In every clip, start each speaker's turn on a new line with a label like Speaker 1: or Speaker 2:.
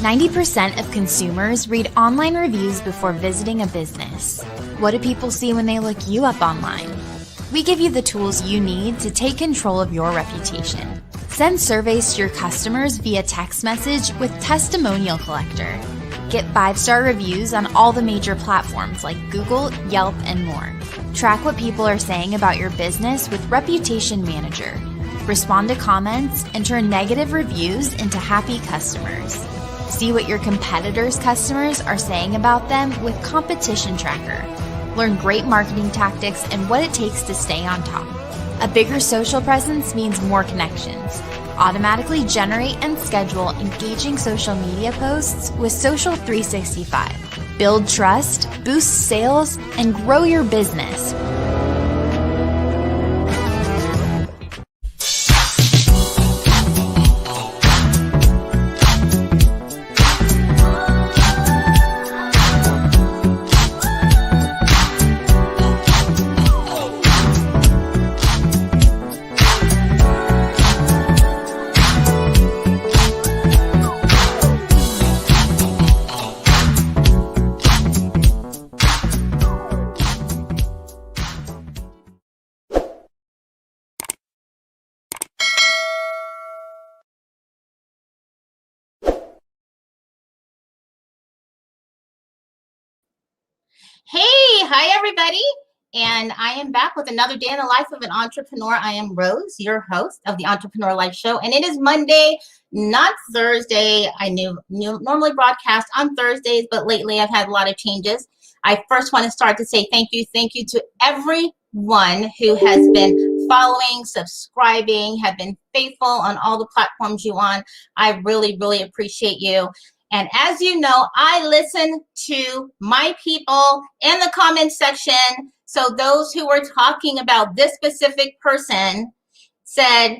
Speaker 1: 90% of consumers read online reviews before visiting a business. What do people see when they look you up online? We give you the tools you need to take control of your reputation. Send surveys to your customers via text message with Testimonial Collector. Get 5-star reviews on all the major platforms like Google, Yelp, and more. Track what people are saying about your business with Reputation Manager. Respond to comments and turn negative reviews into happy customers. See what your competitors' customers are saying about them with Competition Tracker. Learn great marketing tactics and what it takes to stay on top. A bigger social presence means more connections. Automatically generate and schedule engaging social media posts with Social 365. Build trust, boost sales, and grow your business.
Speaker 2: Hey, hi everybody. And I am back with another day in the life of an entrepreneur. I am Rose, your host of the Entrepreneur Life Show. And it is Monday, not Thursday. I normally broadcast on Thursdays, but lately I've had a lot of changes. I first want to start to say thank you to everyone who has been following, subscribing, have been faithful on all the platforms you on. I really, really appreciate you. And as you know, I listen to my people in the comment section. So those who were talking about this specific person said,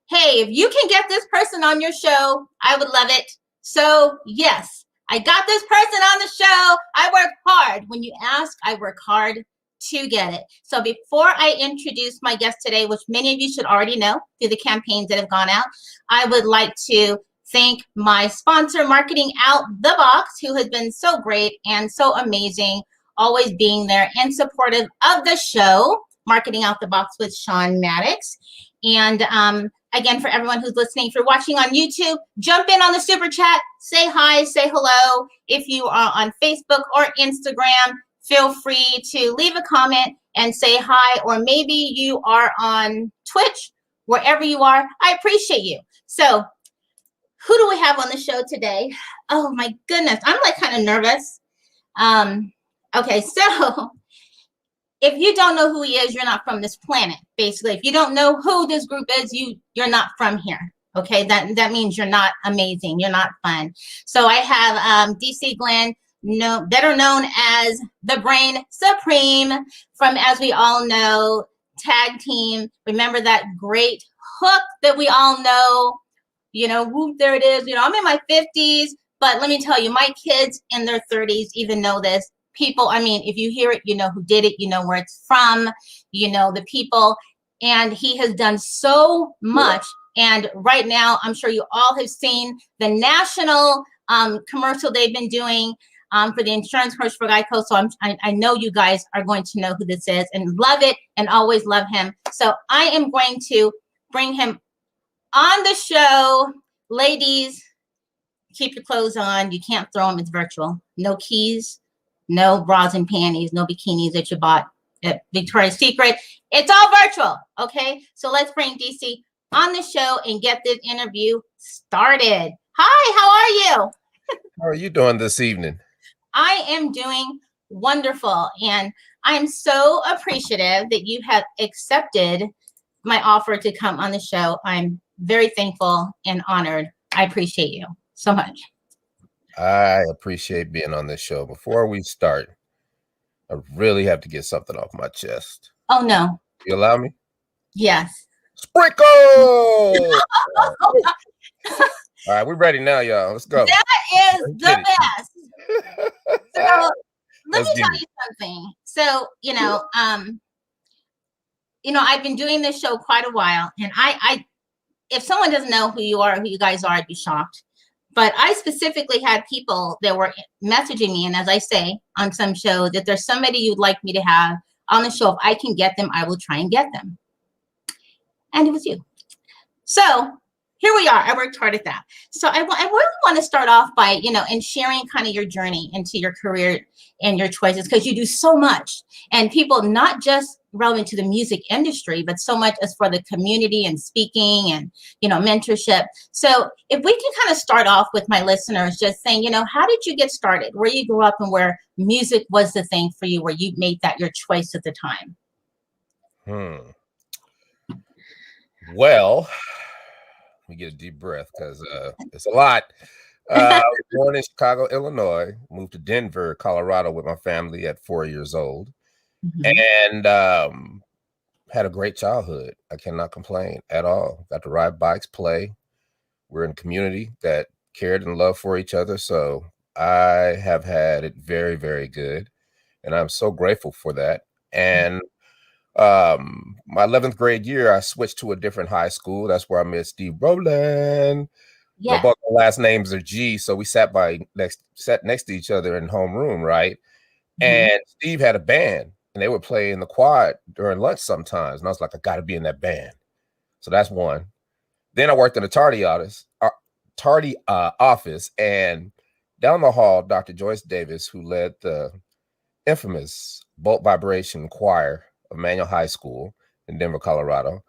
Speaker 2: hey, if you can get this person on your show, I would love it. So yes, I got this person on the show. I work hard. When you ask, I work hard to get it. So before I introduce my guest today, which many of you should already know through the campaigns that have gone out, I would like to thank my sponsor, Marketing Out the Box, who has been so great and so amazing, always being there and supportive of the show, Marketing Out the Box with Sean Maddox. And again, for everyone who's listening, if you're watching on YouTube, jump in on the super chat, say hi, say hello. If you are on Facebook or Instagram, feel free to leave a comment and say hi, or maybe you are on Twitch, wherever you are, I appreciate you. So who do we have on the show today? Oh my goodness, I'm like kind of nervous. Okay, so if you don't know who he is, you're not from this planet. Basically, if you don't know who this group is, you're not from here. Okay, that means you're not amazing. You're not fun. So I have DC Glenn, better known as the Brain Supreme, from, as we all know, Tag Team. Remember that great hook that we all know? You know, whoop, there it is. You know, I'm in my 50s, but let me tell you, my kids in their 30s even know this. People, I mean, if you hear it, you know who did it, you know where it's from, you know the people, and he has done so much. And right now, I'm sure you all have seen the national commercial they've been doing for the insurance commercial for Geico. So I know you guys are going to know who this is and love it and always love him. So I am going to bring him on the show. Ladies, keep your clothes on. You can't throw them. It's virtual. No keys, no bras and panties, no bikinis that you bought at Victoria's Secret. It's all virtual, okay? So let's bring DC on the show and get this interview started. Hi, how are you?
Speaker 3: How are you doing this evening?
Speaker 2: I am doing wonderful, and I'm so appreciative that you have accepted my offer to come on the show. I'm very thankful and honored. I appreciate you so much.
Speaker 3: I appreciate being on this show. Before we start, I really have to get something off my chest.
Speaker 2: Oh, no.
Speaker 3: You allow me?
Speaker 2: Yes.
Speaker 3: Sprinkle! All right, we're ready now, y'all. Let's go.
Speaker 2: That is the best. So let me tell you something. So, I've been doing this show quite a while, and I if someone doesn't know who you are, who you guys are, I'd be shocked. But I specifically had people that were messaging me, and as I say on some shows, that there's somebody you'd like me to have on the show. If I can get them, I will try and get them. And it was you. So here we are. I worked hard at that. So I really want to start off by, and sharing kind of your journey into your career and your choices, because you do so much, and people not just relevant to the music industry, but so much as for the community and speaking and, mentorship. So if we can kind of start off with my listeners just saying, how did you get started? Where you grew up and where music was the thing for you, where you made that your choice at the time?
Speaker 3: Well, let me get a deep breath because it's a lot. I was born in Chicago, Illinois, moved to Denver, Colorado with my family at 4 years old, and had a great childhood. I cannot complain at all. Got to ride bikes, play. We're in a community that cared and loved for each other. So I have had it very, very good. And I'm so grateful for that. And my 11th grade year, I switched to a different high school. That's where I met Steve Rowland.
Speaker 2: Yeah.
Speaker 3: Both our last names are G, so we sat next to each other in homeroom, right? And Steve had a band, and they would play in the quad during lunch sometimes. And I was like, I got to be in that band. So that's one. Then I worked in a tardy office, and down the hall, Dr. Joyce Davis, who led the infamous Bolt Vibration Choir of Manual High School in Denver, Colorado.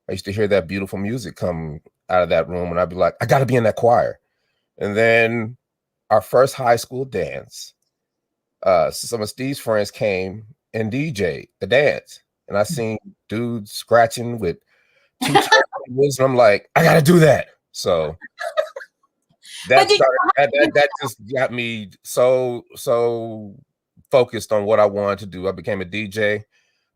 Speaker 3: I used to hear that beautiful music come out of that room, and I'd be like, I got to be in that choir. And then our first high school dance, some of Steve's friends came and DJ'd the dance, and I seen dudes scratching with 2 turntables, and I'm like, I got to do that. So that just got me so focused on what I wanted to do. I became a DJ.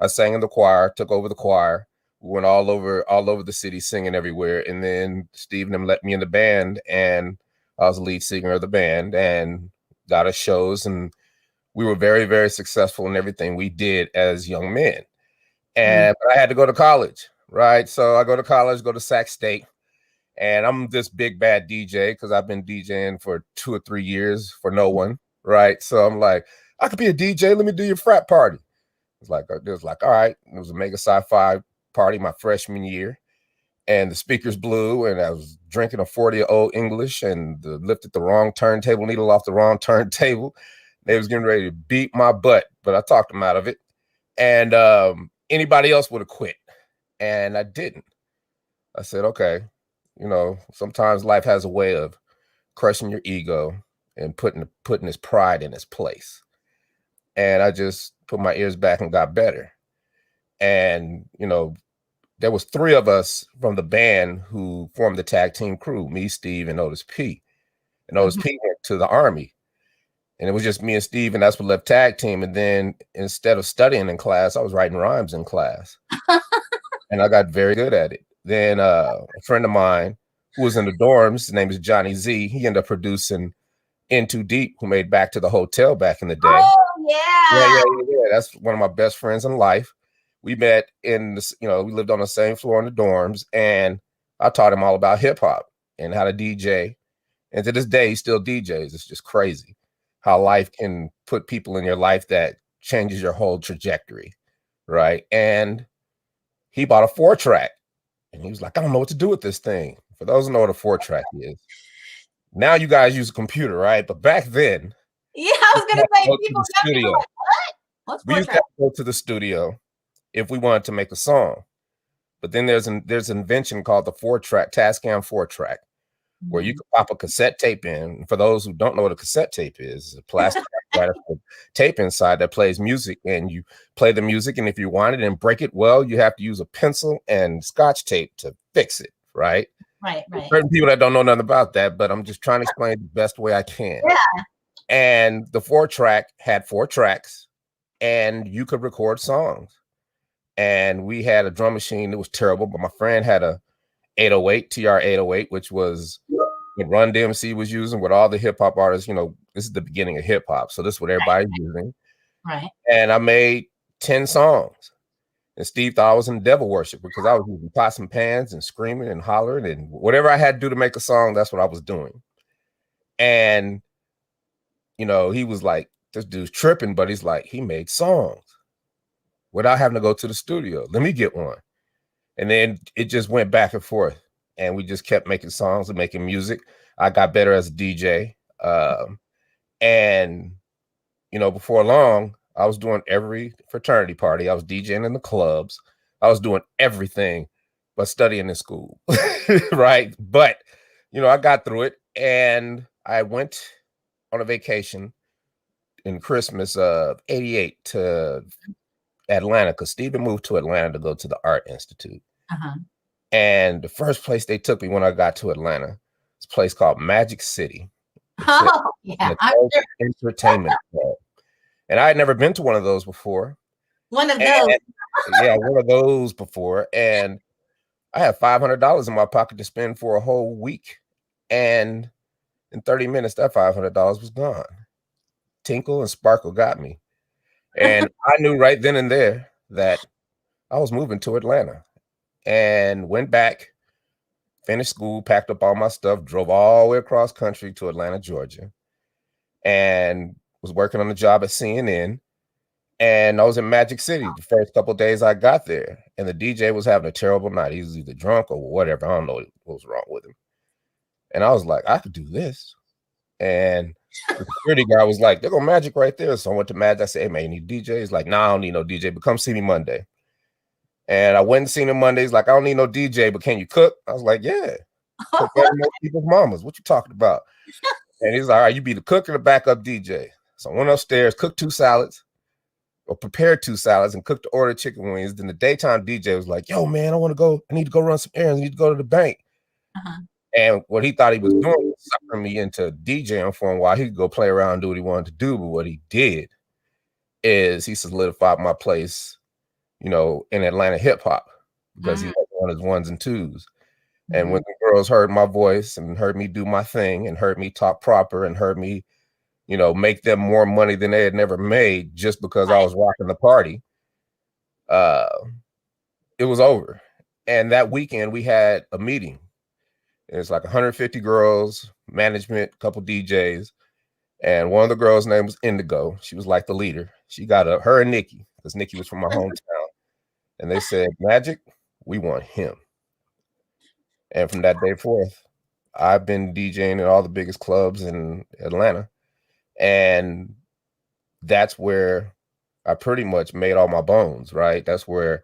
Speaker 3: I sang in the choir, took over the choir. We went all over the city singing everywhere. And then Steve and them let me in the band, and I was the lead singer of the band and got us shows. And we were very, very successful in everything we did as young men. And but I had to go to college, right? So I go to college, go to Sac State, and I'm this big bad DJ because I've been DJing for 2 or 3 years for no one, right? So I'm like, I could be a DJ. Let me do your frat party. It was like, all right. It was a mega sci-fi party my freshman year, and the speakers blew, and I was drinking a 40 of Old English, and lifted the wrong turntable needle off the wrong turntable. They was getting ready to beat my butt, but I talked them out of it. And anybody else would have quit, and I didn't. I said, okay, sometimes life has a way of crushing your ego and putting his pride in its place. And I just put my ears back and got better. And, there was 3 of us from the band who formed the tag team crew, me, Steve, and Otis P. And Otis P went to the Army. And it was just me and Steve, and that's what left tag team. And then instead of studying in class, I was writing rhymes in class. And I got very good at it. Then a friend of mine who was in the dorms, his name is Johnny Z, he ended up producing In Too Deep, who made Back to the Hotel back in the day.
Speaker 2: Oh, yeah.
Speaker 3: Yeah. That's one of my best friends in life. We met we lived on the same floor in the dorms, and I taught him all about hip hop and how to DJ. And to this day, he still DJs. It's just crazy how life can put people in your life that changes your whole trajectory, right? And he bought a 4-track, and he was like, I don't know what to do with this thing. For those who know what a 4-track is, now you guys use a computer, right? But back then,
Speaker 2: yeah, I was gonna say, people
Speaker 3: studio.
Speaker 2: Like, what? What's
Speaker 3: we used to go to the studio if we wanted to make a song. But then there's an invention called the 4-track, Tascam 4-track, where you can pop a cassette tape in. For those who don't know what a cassette tape is, it's a plastic tape inside that plays music, and you play the music. And if you want it and break it, well, you have to use a pencil and Scotch tape to fix it, right?
Speaker 2: Right.
Speaker 3: Certain people that don't know nothing about that, but I'm just trying to explain the best way I can.
Speaker 2: Yeah.
Speaker 3: And the 4-track had 4 tracks, and you could record songs. And we had a drum machine that was terrible, but my friend had a 808, TR 808, which was what Run DMC was using, what all the hip hop artists, this is the beginning of hip hop. So this is what everybody's using.
Speaker 2: Right.
Speaker 3: And I made 10 songs. And Steve thought I was in devil worship because I was using pots and pans and screaming and hollering, and whatever I had to do to make a song, that's what I was doing. And, he was like, this dude's tripping, but he's like, he made songs without having to go to the studio. Let me get one. And then it just went back and forth. And we just kept making songs and making music. I got better as a DJ. And, before long, I was doing every fraternity party. I was DJing in the clubs. I was doing everything but studying in school. Right. But, I got through it. And I went on a vacation in Christmas of '88 to Atlanta, because Steven moved to Atlanta to go to the Art Institute.
Speaker 2: Uh-huh.
Speaker 3: And the first place they took me when I got to Atlanta is a place called Magic City.
Speaker 2: Oh, yeah.
Speaker 3: Entertainment club. And I had never been to one of those before.
Speaker 2: One of those.
Speaker 3: Yeah, one of those before. And I had $500 in my pocket to spend for a whole week. And in 30 minutes, that $500 was gone. Tinkle and Sparkle got me. And I knew right then and there that I was moving to Atlanta, and went back, finished school, packed up all my stuff, drove all the way across country to Atlanta, Georgia, and was working on a job at CNN. And I was in Magic City the first couple of days I got there, and the DJ was having a terrible night. He was either drunk or whatever. I don't know what was wrong with him. And I was like, I could do this. And the security guy was like, they're going Magic right there. So I went to Magic. I said, hey, man, you need a DJ? He's like, nah, I don't need no DJ, but come see me Monday. And I went and seen him Monday. He's like, I don't need no DJ, but can you cook? I was like, yeah. Cook better than most people's mamas. What you talking about? And he's like, all right, you be the cook or the backup DJ. So I went upstairs, cooked 2 salads, or prepared 2 salads, and cooked the order chicken wings. Then the daytime DJ was like, yo, man, I need to go run some errands. I need to go to the bank.
Speaker 2: Uh-huh.
Speaker 3: And what he thought he was doing was sucking me into DJing for him while he could go play around and do what he wanted to do. But what he did is he solidified my place, in Atlanta hip hop, because he had on his 1s and 2s. And when the girls heard my voice and heard me do my thing and heard me talk proper and heard me, make them more money than they had never made just because I was rocking the party, it was over. And that weekend we had a meeting. It's like 150 girls, management, a couple DJs. And one of the girls' name was Indigo. She was like the leader. She got her and Nikki, because Nikki was from my hometown. And they said, Magic, we want him. And from that day forth, I've been DJing at all the biggest clubs in Atlanta. And that's where I pretty much made all my bones, right? That's where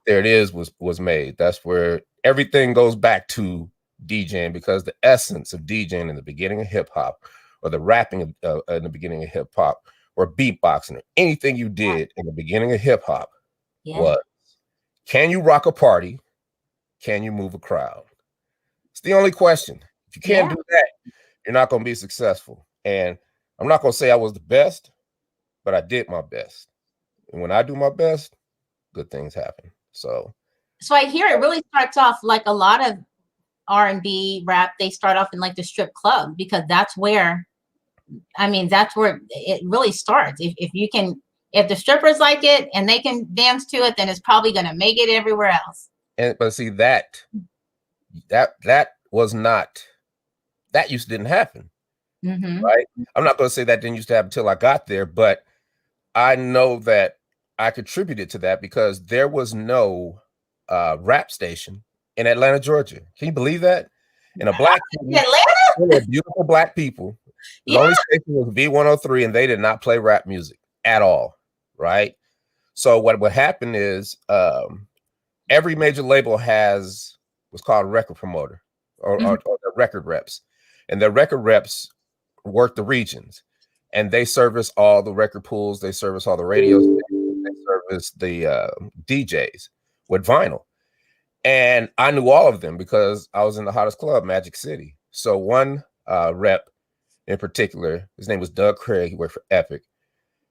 Speaker 3: There It Is was made. That's where everything goes back to DJing, because the essence of DJing in the beginning of hip hop, or the rapping in the beginning of hip hop, or beatboxing, or anything you did in the beginning of hip hop was, can you rock a party? Can you move a crowd? It's the only question. If you can't do that, you're not going to be successful. And I'm not going to say I was the best, but I did my best. And when I do my best, good things happen. So
Speaker 2: I hear it really starts off like a lot of R&B rap. They start off in like the strip club, because that's where it really starts. If the strippers like it and they can dance to it, then it's probably going to make it everywhere else.
Speaker 3: But see, that didn't happen. Right? I'm not going to say that didn't used to happen until I got there, but I know that I contributed to that, because there was no rap station in Atlanta, Georgia. Can you believe that? In a black city, Atlanta, beautiful black people. The only station was V103, and they did not play rap music at all. Right? So what would happen is every major label has what's called a record promoter, or the record reps, and the record reps work the regions, and they service all the record pools, they service all the radio stations, they service the DJs with vinyl. And I knew all of them because I was in the hottest club, Magic City. So one rep in particular, his name was Doug Craig. He worked for Epic.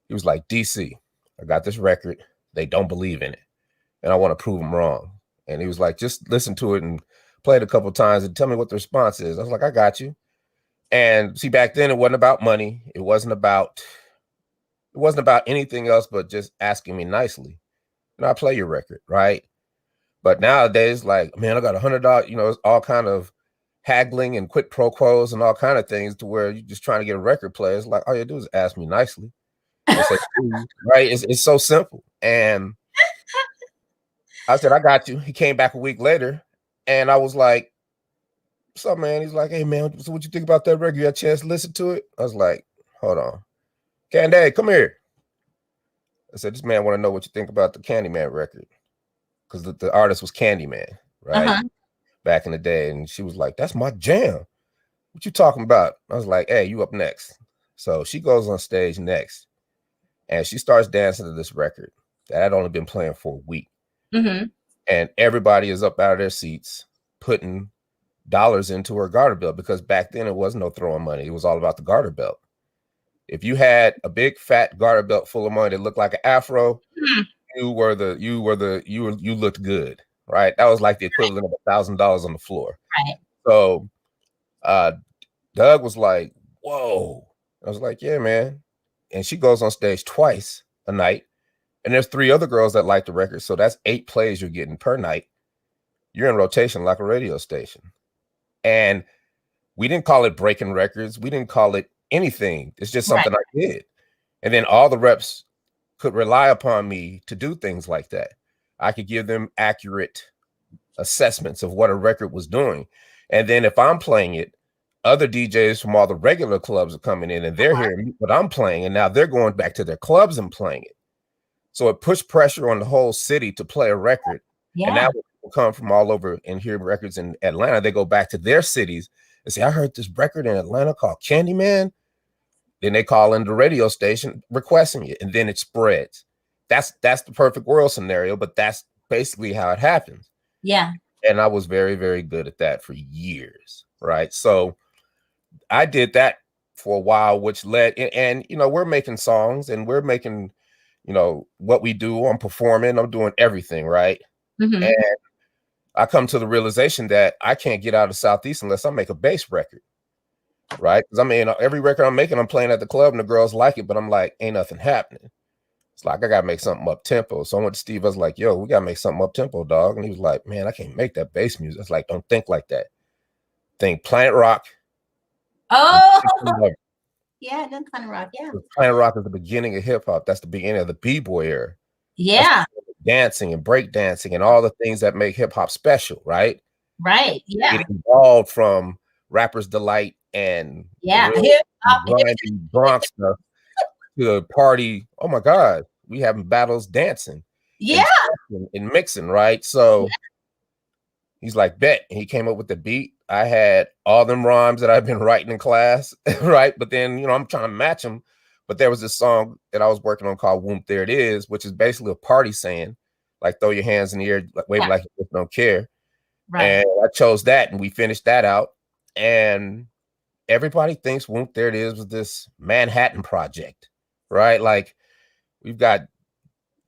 Speaker 3: He was like, DC, I got this record. They don't believe in it, and I want to prove them wrong. And he was like, just listen to it and play it a couple of times and tell me what the response is. I was like, I got you. And see, back then it wasn't about money. It wasn't about anything else but just asking me nicely. And I play your record, right? But nowadays, like, man, I got $100, it's all kind of haggling and quid pro quos and all kind of things to where you're just trying to get a record player. It's like all you do is ask me nicely. Say, right? It's so simple. And I said, I got you. He came back a week later, and I was like, what's up, man? He's like, hey, man, so what you think about that record? You had a chance to listen to it? I was like, hold on. Candy, come here. I said, this man want to know what you think about the Candyman record. Because the artist was Candyman, right? Back in the day. And she was like, that's my jam. What you talking about? I was like, hey, you up next. So she goes on stage next. And she starts dancing to this record that I'd only been playing for a week. And everybody is up out of their seats putting dollars into her garter belt, because back then it was no throwing money. It was all about the garter belt. If you had a big fat garter belt full of money that looked like an afro, you looked good, right? That was like the equivalent of $1,000 on the floor.
Speaker 2: Right.
Speaker 3: So Doug was like, whoa. I was like, yeah, man. And she goes on stage twice a night. And there's 3 other girls that like the record. So that's 8 plays you're getting per night. You're in rotation like a radio station. And we didn't call it breaking records. We didn't call it anything. It's just something I did. And then all the reps could rely upon me to do things like that. I could give them accurate assessments of what a record was doing. And then if I'm playing it, other DJs from all the regular clubs are coming in and they're hearing what I'm playing. And now they're going back to their clubs and playing it. So it pushed pressure on the whole city to play a record. And now people come from all over and hear records in Atlanta. They go back to their cities and say, I heard this record in Atlanta called Candyman. Then they call in the radio station requesting it, and then it spreads. That's the perfect world scenario, but that's basically how it happens.
Speaker 2: Yeah.
Speaker 3: And I was very, very good at that for years, right? So I did that for a while, which led, and you know, we're making songs and we're making, you know, what we do. I'm performing, I'm doing everything, right? And I come to the realization that I can't get out of Southeast unless I make a bass record. Right? Because I mean, every record I'm making, I'm playing at the club and the girls like it, but I'm like, ain't nothing happening. It's like, I got to make something up tempo. So I went to Steve, I was like, yo, we got to make something up tempo, dog. And he was like, man, I can't make that bass music. It's like, don't think like that. Think Planet Rock.
Speaker 2: Oh, yeah, then Planet Rock. Yeah.
Speaker 3: Planet Rock is the beginning of hip hop. That's the beginning of the B-boy era.
Speaker 2: Yeah.
Speaker 3: Dancing and break dancing and all the things that make hip hop special, right?
Speaker 2: Right. Yeah.
Speaker 3: It evolved from Rapper's Delight and grinding Bronx stuff to the party. Oh my God, we having battles dancing, and mixing, right? So he's like, bet. And he came up with the beat. I had all them rhymes that I've been writing in class, right? But then, you know, I'm trying to match them. But there was this song that I was working on called "Whoomp, There It Is," which is basically a party saying, like, throw your hands in the air, like, wave like you just don't care. Right. And I chose that, and we finished that out. And everybody thinks "Whoomp, There It Is" was this Manhattan project, right? Like, we've got,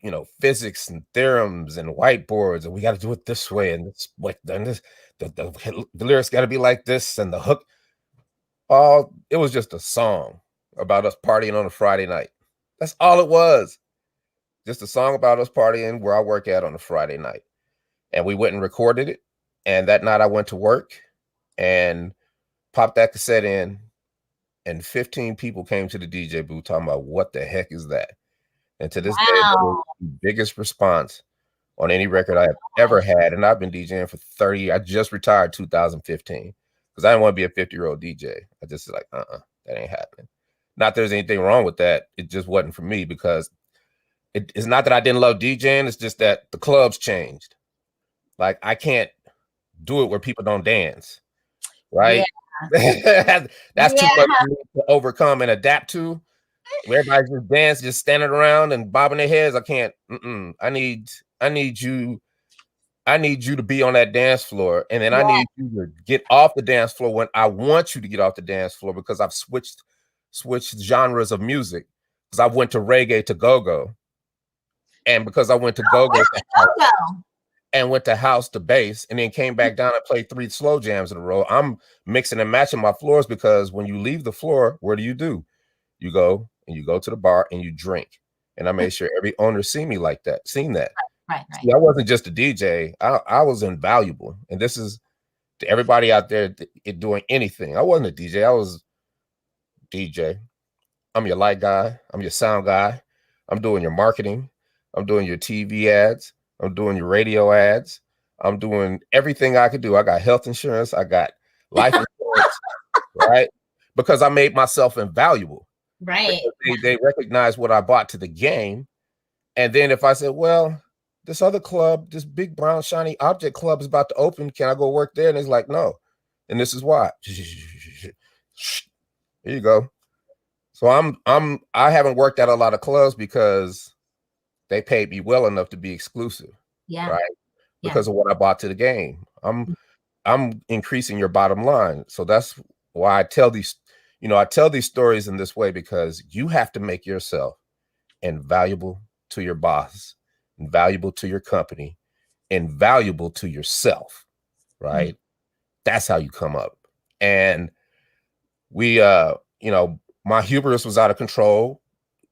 Speaker 3: you know, physics and theorems and whiteboards, and we got to do it this way, and it's like, and this, the lyrics got to be like this, and the hook. It was just a song about us partying on a Friday night. That's all it was. Just a song about us partying where I work at on a Friday night. And we went and recorded it. And that night I went to work and popped that cassette in, and 15 people came to the DJ booth talking about, what the heck is that? And to this day, that was the biggest response on any record I have ever had. And I've been DJing for 30 years. I just retired 2015 because I didn't want to be a 50-year-old DJ. I just was like, that ain't happening. Not there's anything wrong with that. It just wasn't for me, because it's not that I didn't love DJing. It's just that the clubs changed. Like, I can't do it where people don't dance, right? Yeah. That's too much for me to overcome and adapt to. Where everybody just dance, just standing around and bobbing their heads. I can't. I need you to be on that dance floor, and then I need you to get off the dance floor when I want you to get off the dance floor, because I've switched genres of music, because I went to reggae to go-go, and because I went to go-go and went to house to bass, and then came back down and played 3 slow jams in a row. I'm mixing and matching my floors, because when you leave the floor, what do? You go to the bar and you drink. And I made sure every owner seen that.
Speaker 2: Right.
Speaker 3: See, I wasn't just a DJ. I was invaluable. And this is to everybody out there doing anything. I wasn't a DJ. I was DJ. I'm your light guy. I'm your sound guy. I'm doing your marketing. I'm doing your TV ads. I'm doing your radio ads. I'm doing everything I could do. I got health insurance. I got life insurance, right? Because I made myself invaluable.
Speaker 2: Right.
Speaker 3: They recognize what I brought to the game. And then if I said, well, this other club, this big brown shiny object club is about to open. Can I go work there? And it's like, no. And this is why. Here you go. So I haven't worked at a lot of clubs because they paid me well enough to be exclusive.
Speaker 2: Yeah.
Speaker 3: Right. Because of what I brought to the game. I'm increasing your bottom line. So that's why I tell these stories in this way, because you have to make yourself invaluable to your boss, invaluable to your company, invaluable to yourself. Right. That's how you come up. And we my hubris was out of control.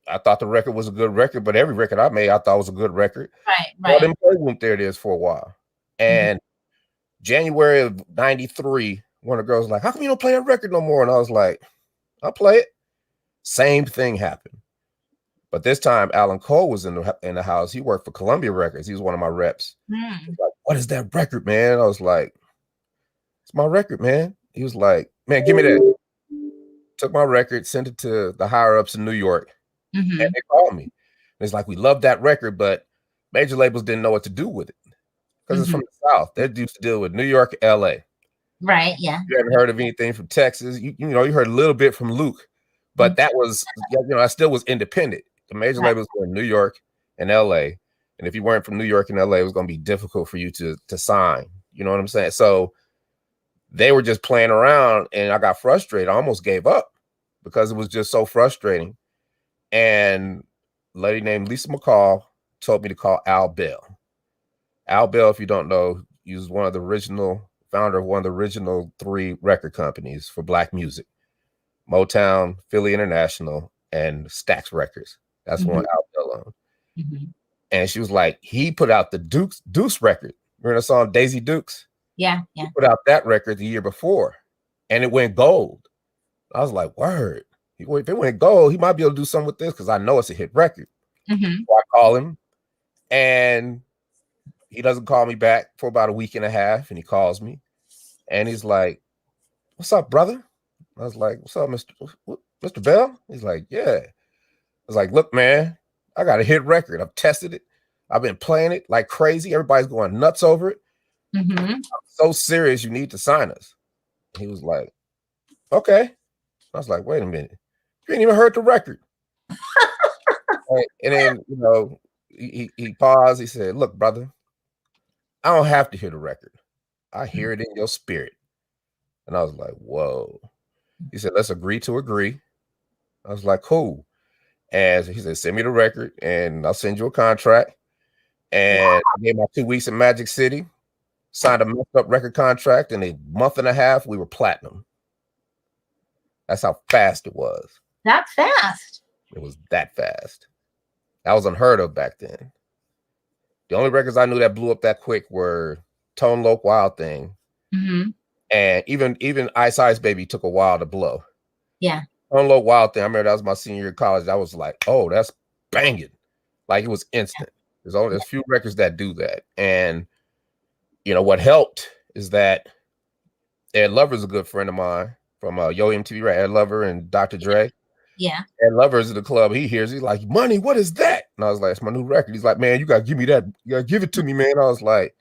Speaker 3: I thought the record was a good record, but every record I made, I thought was a good record.
Speaker 2: Right.
Speaker 3: Well, then WHOOMP, there it is for a while. And January of '93, one of the girls was like, how come you don't play that record no more? And I was like, I'll play it. Same thing happened. But this time, Alan Cole was in the house. He worked for Columbia Records. He was one of my reps. He was like, what is that record, man? I was like, it's my record, man. He was like, man, give me that. Took my record, sent it to the higher ups in New York, and they called me. And it's like, we love that record, but major labels didn't know what to do with it because it's from the South. They used to deal with New York, LA.
Speaker 2: Right. Yeah.
Speaker 3: You haven't heard of anything from Texas. You heard a little bit from Luke, but that was, I still was independent. The major labels were in New York and LA. And if you weren't from New York and LA, it was going to be difficult for you to sign. You know what I'm saying? So they were just playing around, and I got frustrated. I almost gave up because it was just so frustrating. And a lady named Lisa McCall told me to call Al Bell. Al Bell, if you don't know, he was founder of one of the original 3 record companies for Black music: Motown, Philly International, and Stax Records. That's one Al Bell owned. And she was like, he put out the Deuce record. Remember the song Daisy Dukes?
Speaker 2: Yeah.
Speaker 3: He put out that record the year before, and it went gold. I was like, word. If it went gold, he might be able to do something with this because I know it's a hit record. So I call him, and he doesn't call me back for about a week and a half, and he calls me, and he's like, what's up, brother? I was like, what's up, Mr. Bell? He's like, yeah. I was like, look, man, I got a hit record. I've tested it. I've been playing it like crazy. Everybody's going nuts over it. I'm so serious, you need to sign us. He was like, okay. I was like, wait a minute. You ain't even heard the record. And then, he paused. He said, look, brother, I don't have to hear the record. I hear it in your spirit. And I was like, whoa. He said, let's agree to agree. I was like, cool. And he said, send me the record and I'll send you a contract. And I gave my 2 weeks in Magic City, signed a messed up record contract. In a month and a half, we were platinum. That's how fast it was.
Speaker 2: That fast?
Speaker 3: It was that fast. That was unheard of back then. The only records I knew that blew up that quick were Tone Loc, Wild Thing. And even Ice Ice Baby took a while to blow.
Speaker 2: Yeah.
Speaker 3: Tone Loc, Wild Thing, I remember that was my senior year of college. I was like, oh, that's banging. Like, it was instant. There's a few records that do that. And, what helped is that Ed Lover's a good friend of mine from Yo MTV, right? Ed Lover and Dr. Dre.
Speaker 2: Yeah.
Speaker 3: Ed Lover's at the club. He hears, he's like, money, what is that? And I was like, it's my new record. He's like, man, you got to give me that. You got to give it to me, man. I was like,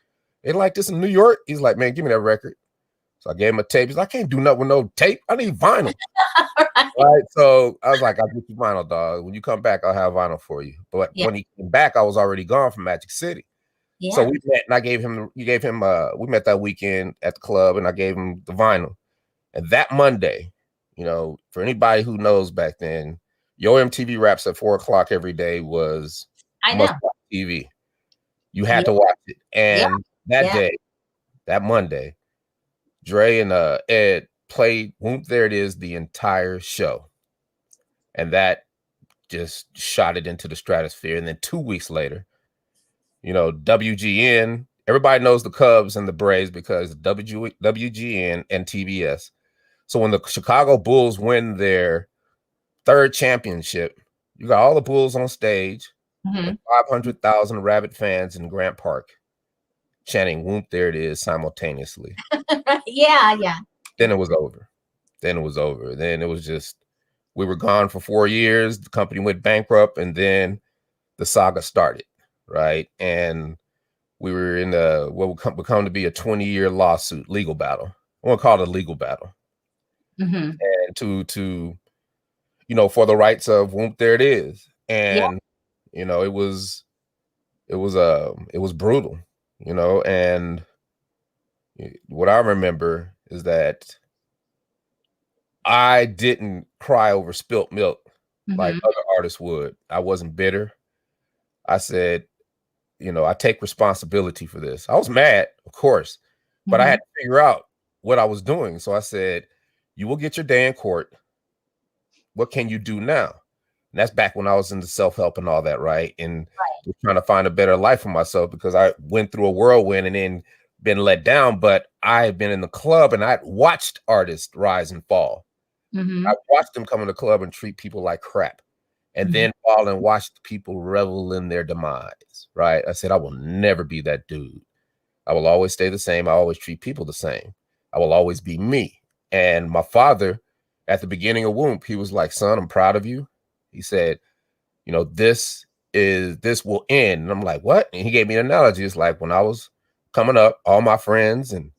Speaker 3: they like this in New York? He's like, man, give me that record. So I gave him a tape. He's like, I can't do nothing with no tape. I need vinyl. Right. So I was like, I'll get you vinyl, dog. When you come back, I'll have vinyl for you. But when he came back, I was already gone from Magic City. Yeah. So we met, and I gave him, we met that weekend at the club, and I gave him the vinyl. And that Monday, for anybody who knows back then, Yo MTV Raps at 4:00 every day was must-watch TV. You had to watch it. And that day, that Monday, Dre and Ed played WHOOMP, There It Is, the entire show. And that just shot it into the stratosphere. And then 2 weeks later, WGN everybody knows the Cubs and the Braves because WGN and TBS. So when the Chicago Bulls win their third championship, you got all the Bulls on stage and 500,000 rabid fans in Grant Park chanting "Whoomp, there it is" simultaneously.
Speaker 2: Yeah.
Speaker 3: Then it was over. Then it was just, we were gone for 4 years. The company went bankrupt, and then the saga started, right? And we were in what would become to be a 20-year lawsuit, legal battle. I want to call it a legal battle. And to for the rights of Whoomp, there it is. And it was brutal, and what I remember is that I didn't cry over spilt milk like other artists would. I wasn't bitter. I said, I take responsibility for this. I was mad, of course, but I had to figure out what I was doing. So I said, you will get your day in court. What can you do now? And that's back when I was into self-help and all that, right? And trying to find a better life for myself, because I went through a whirlwind and then been let down. But I had been in the club and I'd watched artists rise and fall. I watched them come in the club and treat people like crap, and then fall and watch people revel in their demise, right? I said, I will never be that dude. I will always stay the same. I always treat people the same. I will always be me. And my father, at the beginning of Whoomp, he was like, son, I'm proud of you. He said, this will end. And I'm like, what? And he gave me an analogy. It's like when I was coming up, all my friends and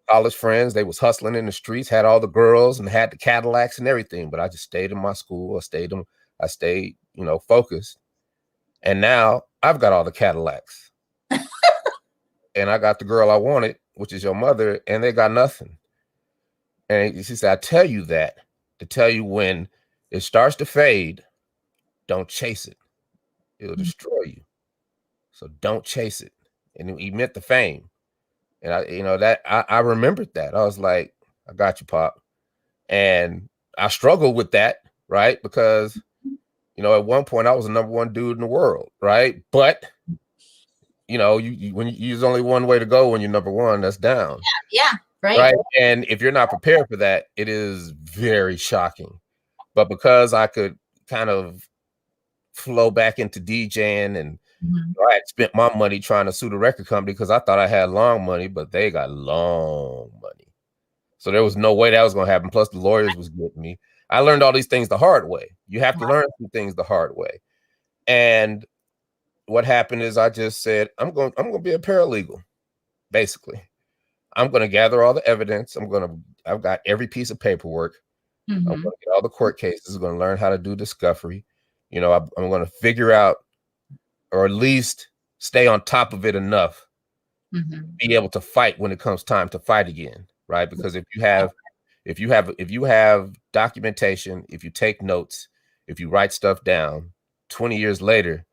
Speaker 3: college friends, they was hustling in the streets, had all the girls and had the Cadillacs and everything. But I just stayed in my school. I stayed, focused. And now I've got all the Cadillacs. And I got the girl I wanted, which is your mother, and they got nothing. And she said, I tell you that to tell you, when it starts to fade, don't chase it. It'll destroy you. So don't chase it. And he meant the fame. And I remembered that. I was like, I got you, Pop. And I struggled with that, right? Because, at one point I was the number one dude in the world, right? But, there's only one way to go when you're number one, that's down.
Speaker 2: Yeah. Right.
Speaker 3: And if you're not prepared for that, it is very shocking. But because I could kind of flow back into DJing, and I had spent my money trying to sue the record company because I thought I had long money, but they got long money. So there was no way that was going to happen. Plus the lawyers was getting me. I learned all these things the hard way. You have to learn some things the hard way. And what happened is I just said, I'm going to be a paralegal, basically. I'm going to gather all the evidence. I've got every piece of paperwork. I'm going to get all the court cases. I'm going to learn how to do discovery. I'm going to figure out, or at least stay on top of it enough, be able to fight when it comes time to fight again, right? Because if you have documentation, if you take notes, if you write stuff down, 20 years later,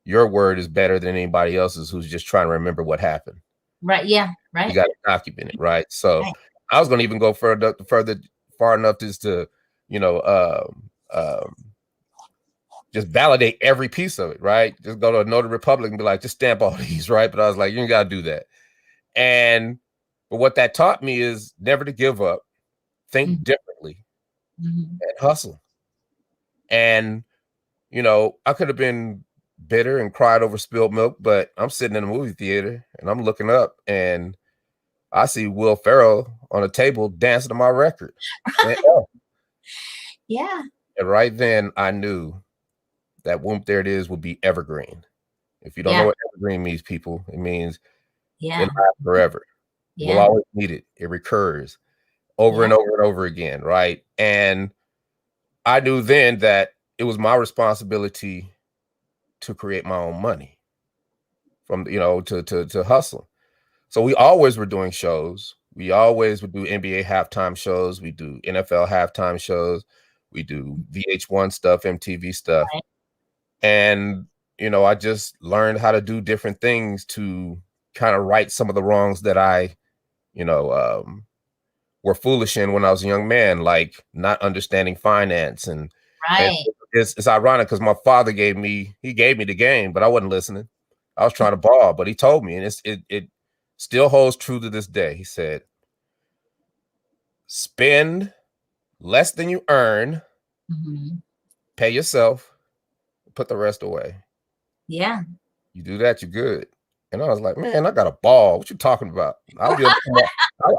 Speaker 3: your word is better than anybody else's who's just trying to remember what happened.
Speaker 2: Right. Yeah. Right.
Speaker 3: You got to document it, right? So I was going to even go far enough just to, just validate every piece of it, right? Just go to a notary public and be like, just stamp all these, right? But I was like, you ain't got to do that. But what that taught me is never to give up, think differently, and hustle. And, I could have been bitter and cried over spilled milk, but I'm sitting in a movie theater and I'm looking up and I see Will Ferrell on a table dancing to my record.
Speaker 2: Yeah.
Speaker 3: And right then I knew that Whoomp, there it is, would be evergreen. If you don't know what evergreen means, people, it means it lasts forever. We'll always need it. It recurs over and over and over again, right? And I knew then that it was my responsibility to create my own money from, to hustle. So we always were doing shows. We always would do NBA halftime shows. We do NFL halftime shows. We do VH1 stuff, MTV stuff. Right. And, I just learned how to do different things to kind of right some of the wrongs that I, were foolish in when I was a young man, like not understanding finance. And,
Speaker 2: right.
Speaker 3: And it's ironic because my father gave me the game, but I wasn't listening. I was trying to borrow, but he told me, and it still holds true to this day. He said, spend less than you earn, pay yourself, put the rest away.
Speaker 2: Yeah.
Speaker 3: You do that, you're good. And I was like, man, I got a ball. What you talking about? I'll be able to come up.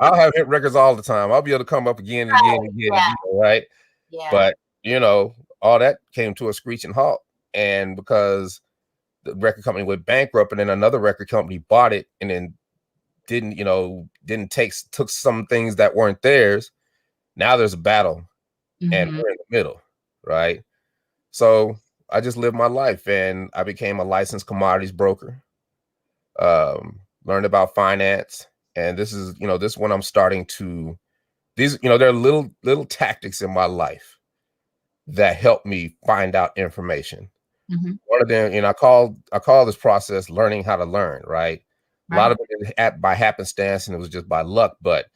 Speaker 3: I'll have hit records all the time. I'll be able to come up again and again and again.
Speaker 2: Yeah.
Speaker 3: Right.
Speaker 2: Yeah.
Speaker 3: But all that came to a screeching halt. And because the record company went bankrupt, and then another record company bought it, and then took some things that weren't theirs. Now there's a battle, and we're in the middle, right? So I just lived my life, and I became a licensed commodities broker. Learned about finance, and this is when I'm starting to there are little tactics in my life that help me find out information. One of them, I call this process learning how to learn, right? A lot of it is by happenstance, and it was just by luck. But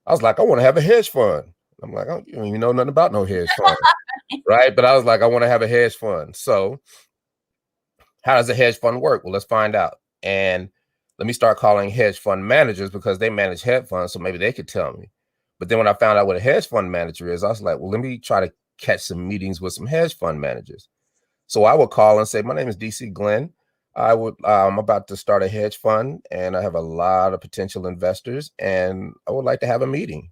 Speaker 3: I was like, I want to have a hedge fund. I'm like, oh, you don't even know nothing about no hedge fund, right? But I was like, I want to have a hedge fund. So how does a hedge fund work? Well, let's find out. And let me start calling hedge fund managers, because they manage hedge funds, so maybe they could tell me. But then when I found out what a hedge fund manager is, I was like, well, let me try to catch some meetings with some hedge fund managers. So I would call and say, my name is DC Glenn. I'm about to start a hedge fund, and I have a lot of potential investors, and I would like to have a meeting.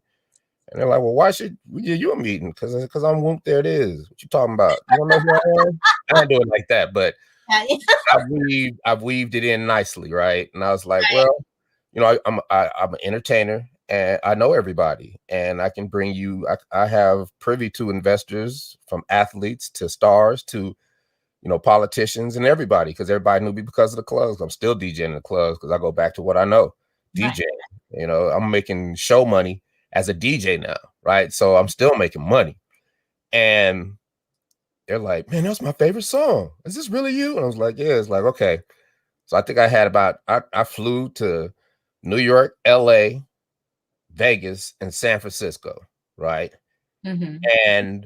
Speaker 3: And they're like, well, why should we give you a meeting? Because I'm WHOOMP. There it is. What you talking about? You don't know who I am? I don't do it like that, but I've weaved it in nicely, right? And I was like, well, I'm an entertainer, and I know everybody, and I can bring you. I have privy to investors, from athletes to stars to politicians and everybody, because everybody knew me because of the clubs. I'm still DJing in the clubs because I go back to what I know, DJing. I'm making show money as a DJ now, right? So I'm still making money, and they're like, man, that's my favorite song. Is this really you? And I was like, yeah. It's like, okay. So I think I had I flew to New York, LA, Vegas, and San Francisco, right? And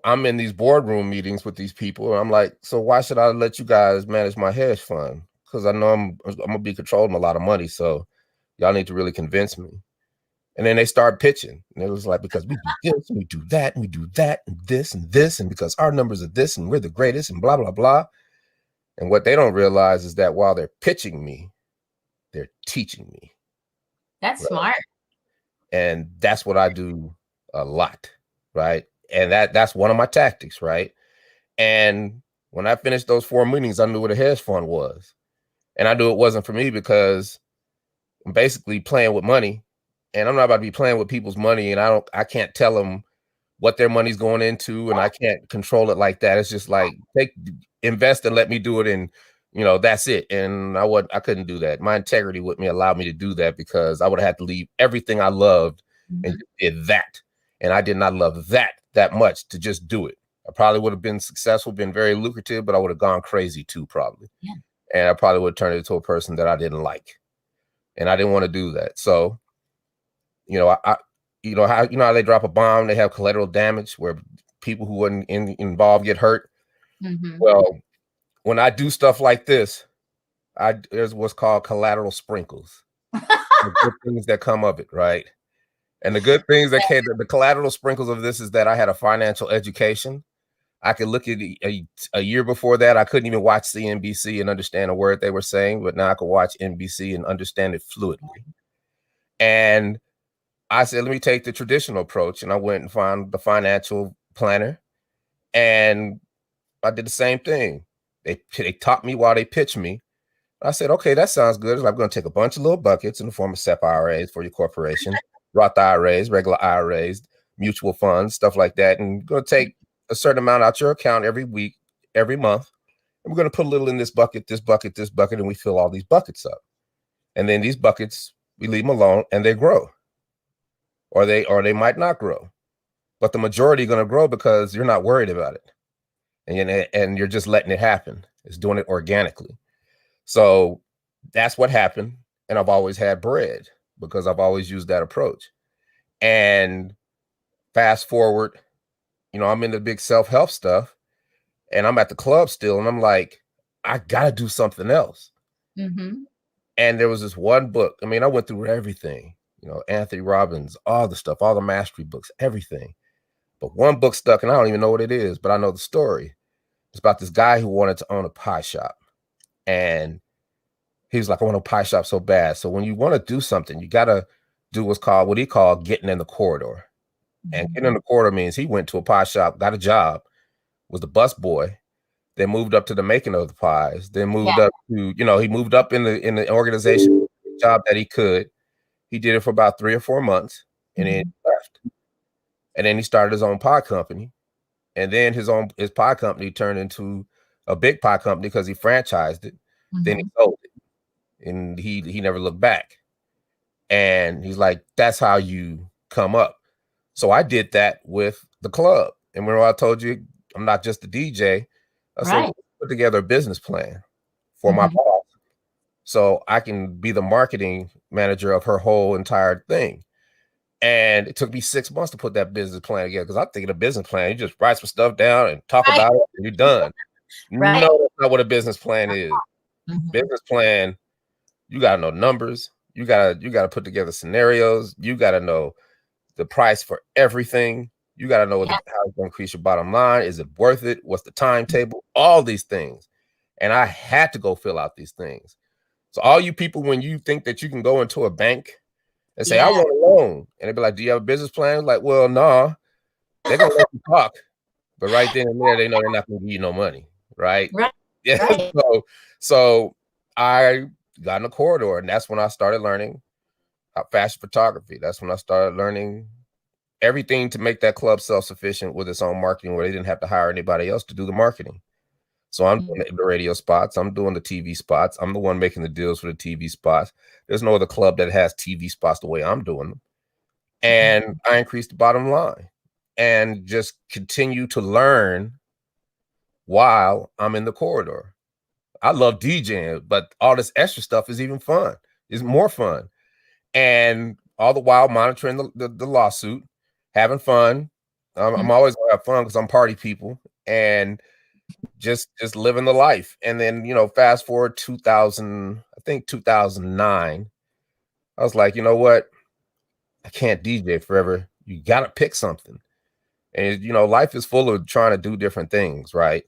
Speaker 3: I'm in these boardroom meetings with these people, and I'm like, so why should I let you guys manage my hedge fund? Because I know I'm gonna be controlling a lot of money, so y'all need to really convince me. And then they start pitching, and it was like, because we do this, and we do that, and we do that, and this, and because our numbers are this, and we're the greatest, and blah blah blah. And what they don't realize is that while they're pitching me, they're teaching me.
Speaker 2: That's smart.
Speaker 3: And that's what I do a lot, right? And that's one of my tactics, right? And when I finished those 4 meetings, I knew what a hedge fund was. And I knew it wasn't for me, because I'm basically playing with money, and I'm not about to be playing with people's money, and I can't tell them what their money's going into, and I can't control it like that. It's just like, invest and let me do it, and that's it. And I couldn't do that. My integrity with me allowed me to do that, because I would have had to leave everything I loved and did that. And I did not love that much to just do it. I probably would have been successful, been very lucrative, but I would have gone crazy too, probably. Yeah. And I probably would have turned into a person that I didn't like. And I didn't want to do that. So, how they drop a bomb, they have collateral damage where people who weren't involved get hurt. Well, when I do stuff like this, there's what's called collateral sprinkles. The good things that come of it, right? And the good things that came, the collateral sprinkles of this is that I had a financial education. I could look at a year before that, I couldn't even watch CNBC and understand a word they were saying, but now I could watch NBC and understand it fluidly. And I said, let me take the traditional approach. And I went and found the financial planner, and I did the same thing. They taught me while they pitched me. I said, okay, that sounds good. I'm going to take a bunch of little buckets in the form of SEP IRAs for your corporation, Roth IRAs, regular IRAs, mutual funds, stuff like that. And going to take a certain amount out your account every week, every month. And we're going to put a little in this bucket, this bucket, this bucket, and we fill all these buckets up. And then these buckets, we leave them alone, and they grow. Or they might not grow. But the majority are going to grow because you're not worried about it. And you're just letting it happen. It's doing it organically. So that's what happened. And I've always had bread because I've always used that approach. And fast forward, I'm in the big self-help stuff, and I'm at the club still. And I'm like, I gotta do something else.
Speaker 2: Mm-hmm.
Speaker 3: And there was this one book. I mean, I went through everything, Anthony Robbins, all the stuff, all the mastery books, everything. But one book stuck, and I don't even know what it is, but I know the story. It's about this guy who wanted to own a pie shop. And he was like, I want a pie shop so bad. So when you want to do something, you got to do what he called getting in the corridor. And getting in the corridor means he went to a pie shop, got a job, was the bus boy, then moved up to the making of the pies, then moved up to, he moved up in the organization job that he could. He did it for about 3 or 4 months, and then he left. And then he started his own pie company. And then his pie company turned into a big pie company because he franchised it. Then he sold it, and he never looked back. And he's like, that's how you come up. So I did that with the club. And when I told you I'm not just a DJ, I said, put together a business plan for my boss so I can be the marketing manager of her whole entire thing. And it took me 6 months to put that business plan together, because I'm thinking a business plan, you just write some stuff down and talk about it and you're done. No, that's not what a business plan is. Business plan, you got to know numbers. You gotta put together scenarios. You got to know the price for everything. You got to know how it's going to increase your bottom line. Is it worth it? What's the timetable? All these things. And I had to go fill out these things. So all you people, when you think that you can go into a bank and say, I want a loan, and they'd be like, do you have a business plan? Like, well, no, they're going to let you talk. But right then and there, they know they're not going to give you no money. Right. Yeah. Right. So I got in the corridor, and that's when I started learning fashion photography. That's when I started learning everything to make that club self-sufficient with its own marketing, where they didn't have to hire anybody else to do the marketing. So I'm doing the radio spots. I'm doing the TV spots. I'm the one making the deals for the TV spots. There's no other club that has TV spots the way I'm doing them. And I increased the bottom line and just continue to learn while I'm in the corridor. I love DJing, but all this extra stuff is even fun. It's more fun. And all the while monitoring the lawsuit, having fun. I'm always gonna have fun because I'm party people, and just living the life. And then, fast forward 2009, I was like, you know what? I can't DJ forever. You got to pick something. And, life is full of trying to do different things, right?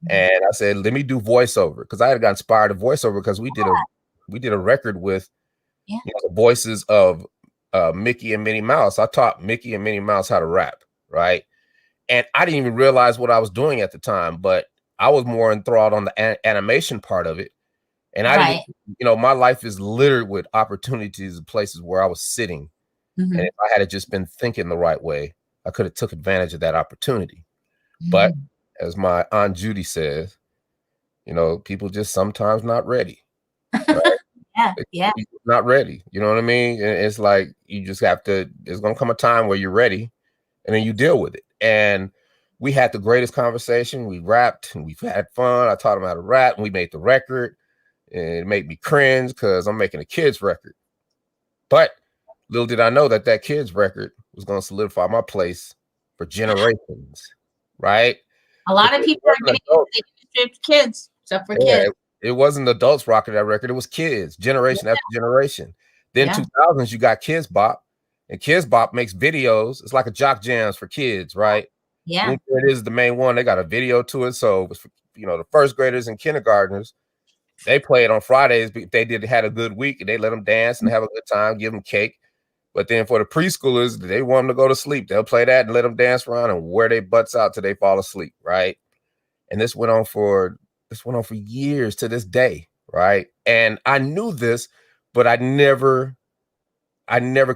Speaker 3: And I said, let me do voiceover, because I had got inspired to voiceover because we did a record with the voices of Mickey and Minnie Mouse. I taught Mickey and Minnie Mouse how to rap, right? And I didn't even realize what I was doing at the time, but I was more enthralled on the animation part of it. And I didn't, my life is littered with opportunities and places where I was sitting. And if I had just been thinking the right way, I could have took advantage of that opportunity. But as my Aunt Judy says, people just sometimes not ready. Right? Not ready. You know what I mean? And it's like, you just have to, there's going to come a time where you're ready, and then you deal with it. And we had the greatest conversation. We rapped and we've had fun. I taught him how to rap, and we made the record, and it made me cringe because I'm making a kid's record. But little did I know that kid's record was going to solidify my place for generations. Right?
Speaker 2: A lot of people are getting kids, except for kids.
Speaker 3: It wasn't adults rocking that record. It was kids, generation after generation. Then 2000s, you got Kids Bop, and Kids Bop makes videos. It's like a Jock Jams for kids, right?
Speaker 2: Yeah.
Speaker 3: It is the main one. They got a video to it. So, the first graders and kindergartners, they play it on Fridays. They had a good week, and they let them dance and have a good time, give them cake. But then for the preschoolers, they want them to go to sleep. They'll play that and let them dance around and wear their butts out till they fall asleep, right? And this went on for years to this day, right? And I knew this, but I never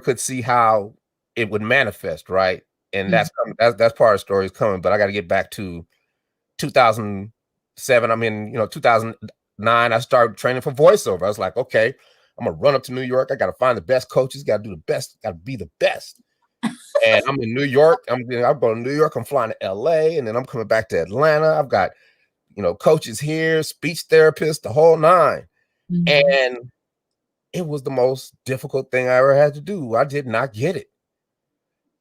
Speaker 3: could see how it would manifest, right? And that's part of the story is coming. But I got to get back to 2007. 2009. I started training for voiceover. I was like, okay, I'm gonna run up to New York. I got to find the best coaches. Got to do the best. Got to be the best. And I'm in New York. I'm going to New York. I'm flying to LA, and then I'm coming back to Atlanta. I've got coaches here, speech therapists, the whole nine. And it was the most difficult thing I ever had to do. I did not get it.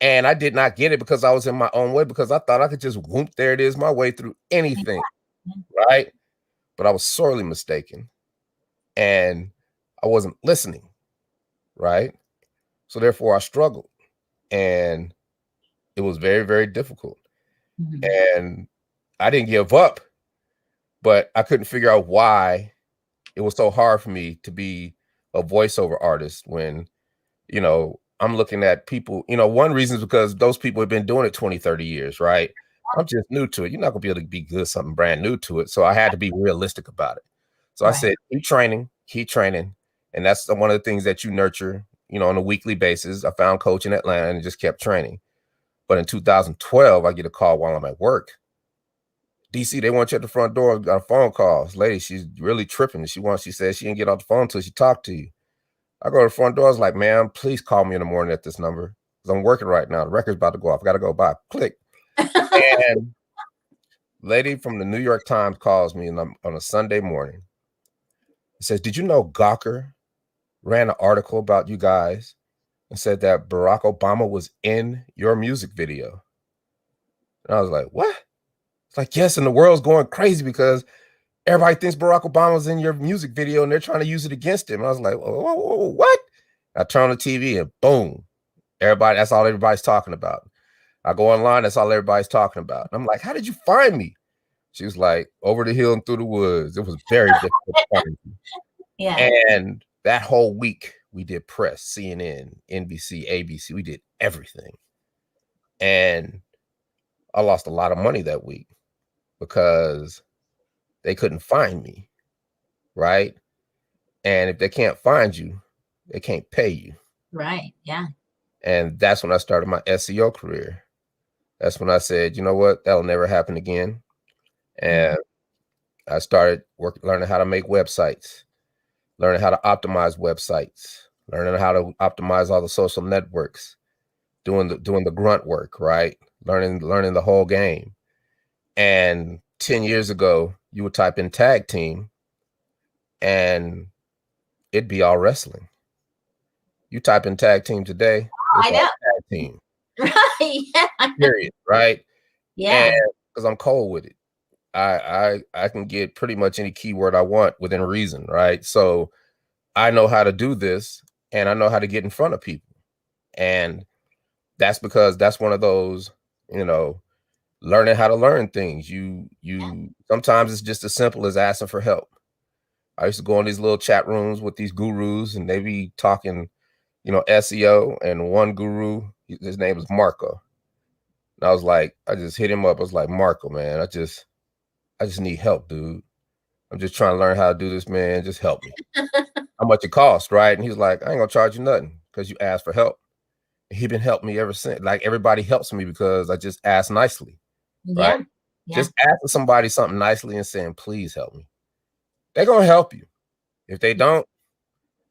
Speaker 3: And I did not get it because I was in my own way, because I thought I could just whoop, there it is, my way through anything. Right. but I was sorely mistaken, and I wasn't listening, right? So therefore I struggled, and it was very, very difficult. And I didn't give up, but I couldn't figure out why it was so hard for me to be a voiceover artist when, I'm looking at people, one reason is because those people have been doing it 20, 30 years, right? I'm just new to it. You're not gonna be able to be good, something brand new to it. So I had to be realistic about it. So I
Speaker 2: Right.
Speaker 3: said, keep training. And that's one of the things that you nurture, on a weekly basis. I found coach in Atlanta and just kept training. But in 2012, I get a call while I'm at work. DC, they want you at the front door. Got a phone call. This lady, she's really tripping. She said she didn't get off the phone until she talked to you. I go to the front door. I was like, ma'am, please call me in the morning at this number because I'm working right now. The record's about to go off. I got to go by. Click. And lady from the New York Times calls me on a Sunday morning. Says, did you know Gawker ran an article about you guys and said that Barack Obama was in your music video? And I was like, what? It's like, yes, and the world's going crazy because everybody thinks Barack Obama's in your music video and they're trying to use it against him. And I was like, whoa, what? I turn on the TV and boom, that's all everybody's talking about. I go online, that's all everybody's talking about. And I'm like, how did you find me? She was like, over the hill and through the woods. It was very difficult to find me.
Speaker 2: Yeah.
Speaker 3: And that whole week we did press, CNN, NBC, ABC, we did everything. And I lost a lot of money that week because they couldn't find me, right? And if they can't find you, they can't pay you.
Speaker 2: Right. Yeah.
Speaker 3: And that's when I started my SEO career. That's when I said, you know what, that'll never happen again. And I started learning how to make websites, learning how to optimize websites, learning how to optimize all the social networks, doing the grunt work, right? Learning the whole game. And 10 years ago, you would type in tag team and it'd be all wrestling. You type in tag team today,
Speaker 2: I know.
Speaker 3: Tag team.
Speaker 2: Right. Yeah.
Speaker 3: Period. Right.
Speaker 2: Yeah.
Speaker 3: Because I'm cold with it. I can get pretty much any keyword I want within reason, right? So I know how to do this and I know how to get in front of people. And that's because that's one of those, learning how to learn things. Sometimes it's just as simple as asking for help. I used to go in these little chat rooms with these gurus and they be talking, SEO, and one guru, his name was Marco. And I was like, I just hit him up. I was like, Marco, man, I just need help, dude. I'm just trying to learn how to do this, man. Just help me. How much it costs, right? And he's like, I ain't gonna charge you nothing because you asked for help. And he been helping me ever since. Like everybody helps me because I just ask nicely, right?
Speaker 2: Yeah.
Speaker 3: Just asking somebody something nicely and saying, please help me. They're gonna help you. If they don't,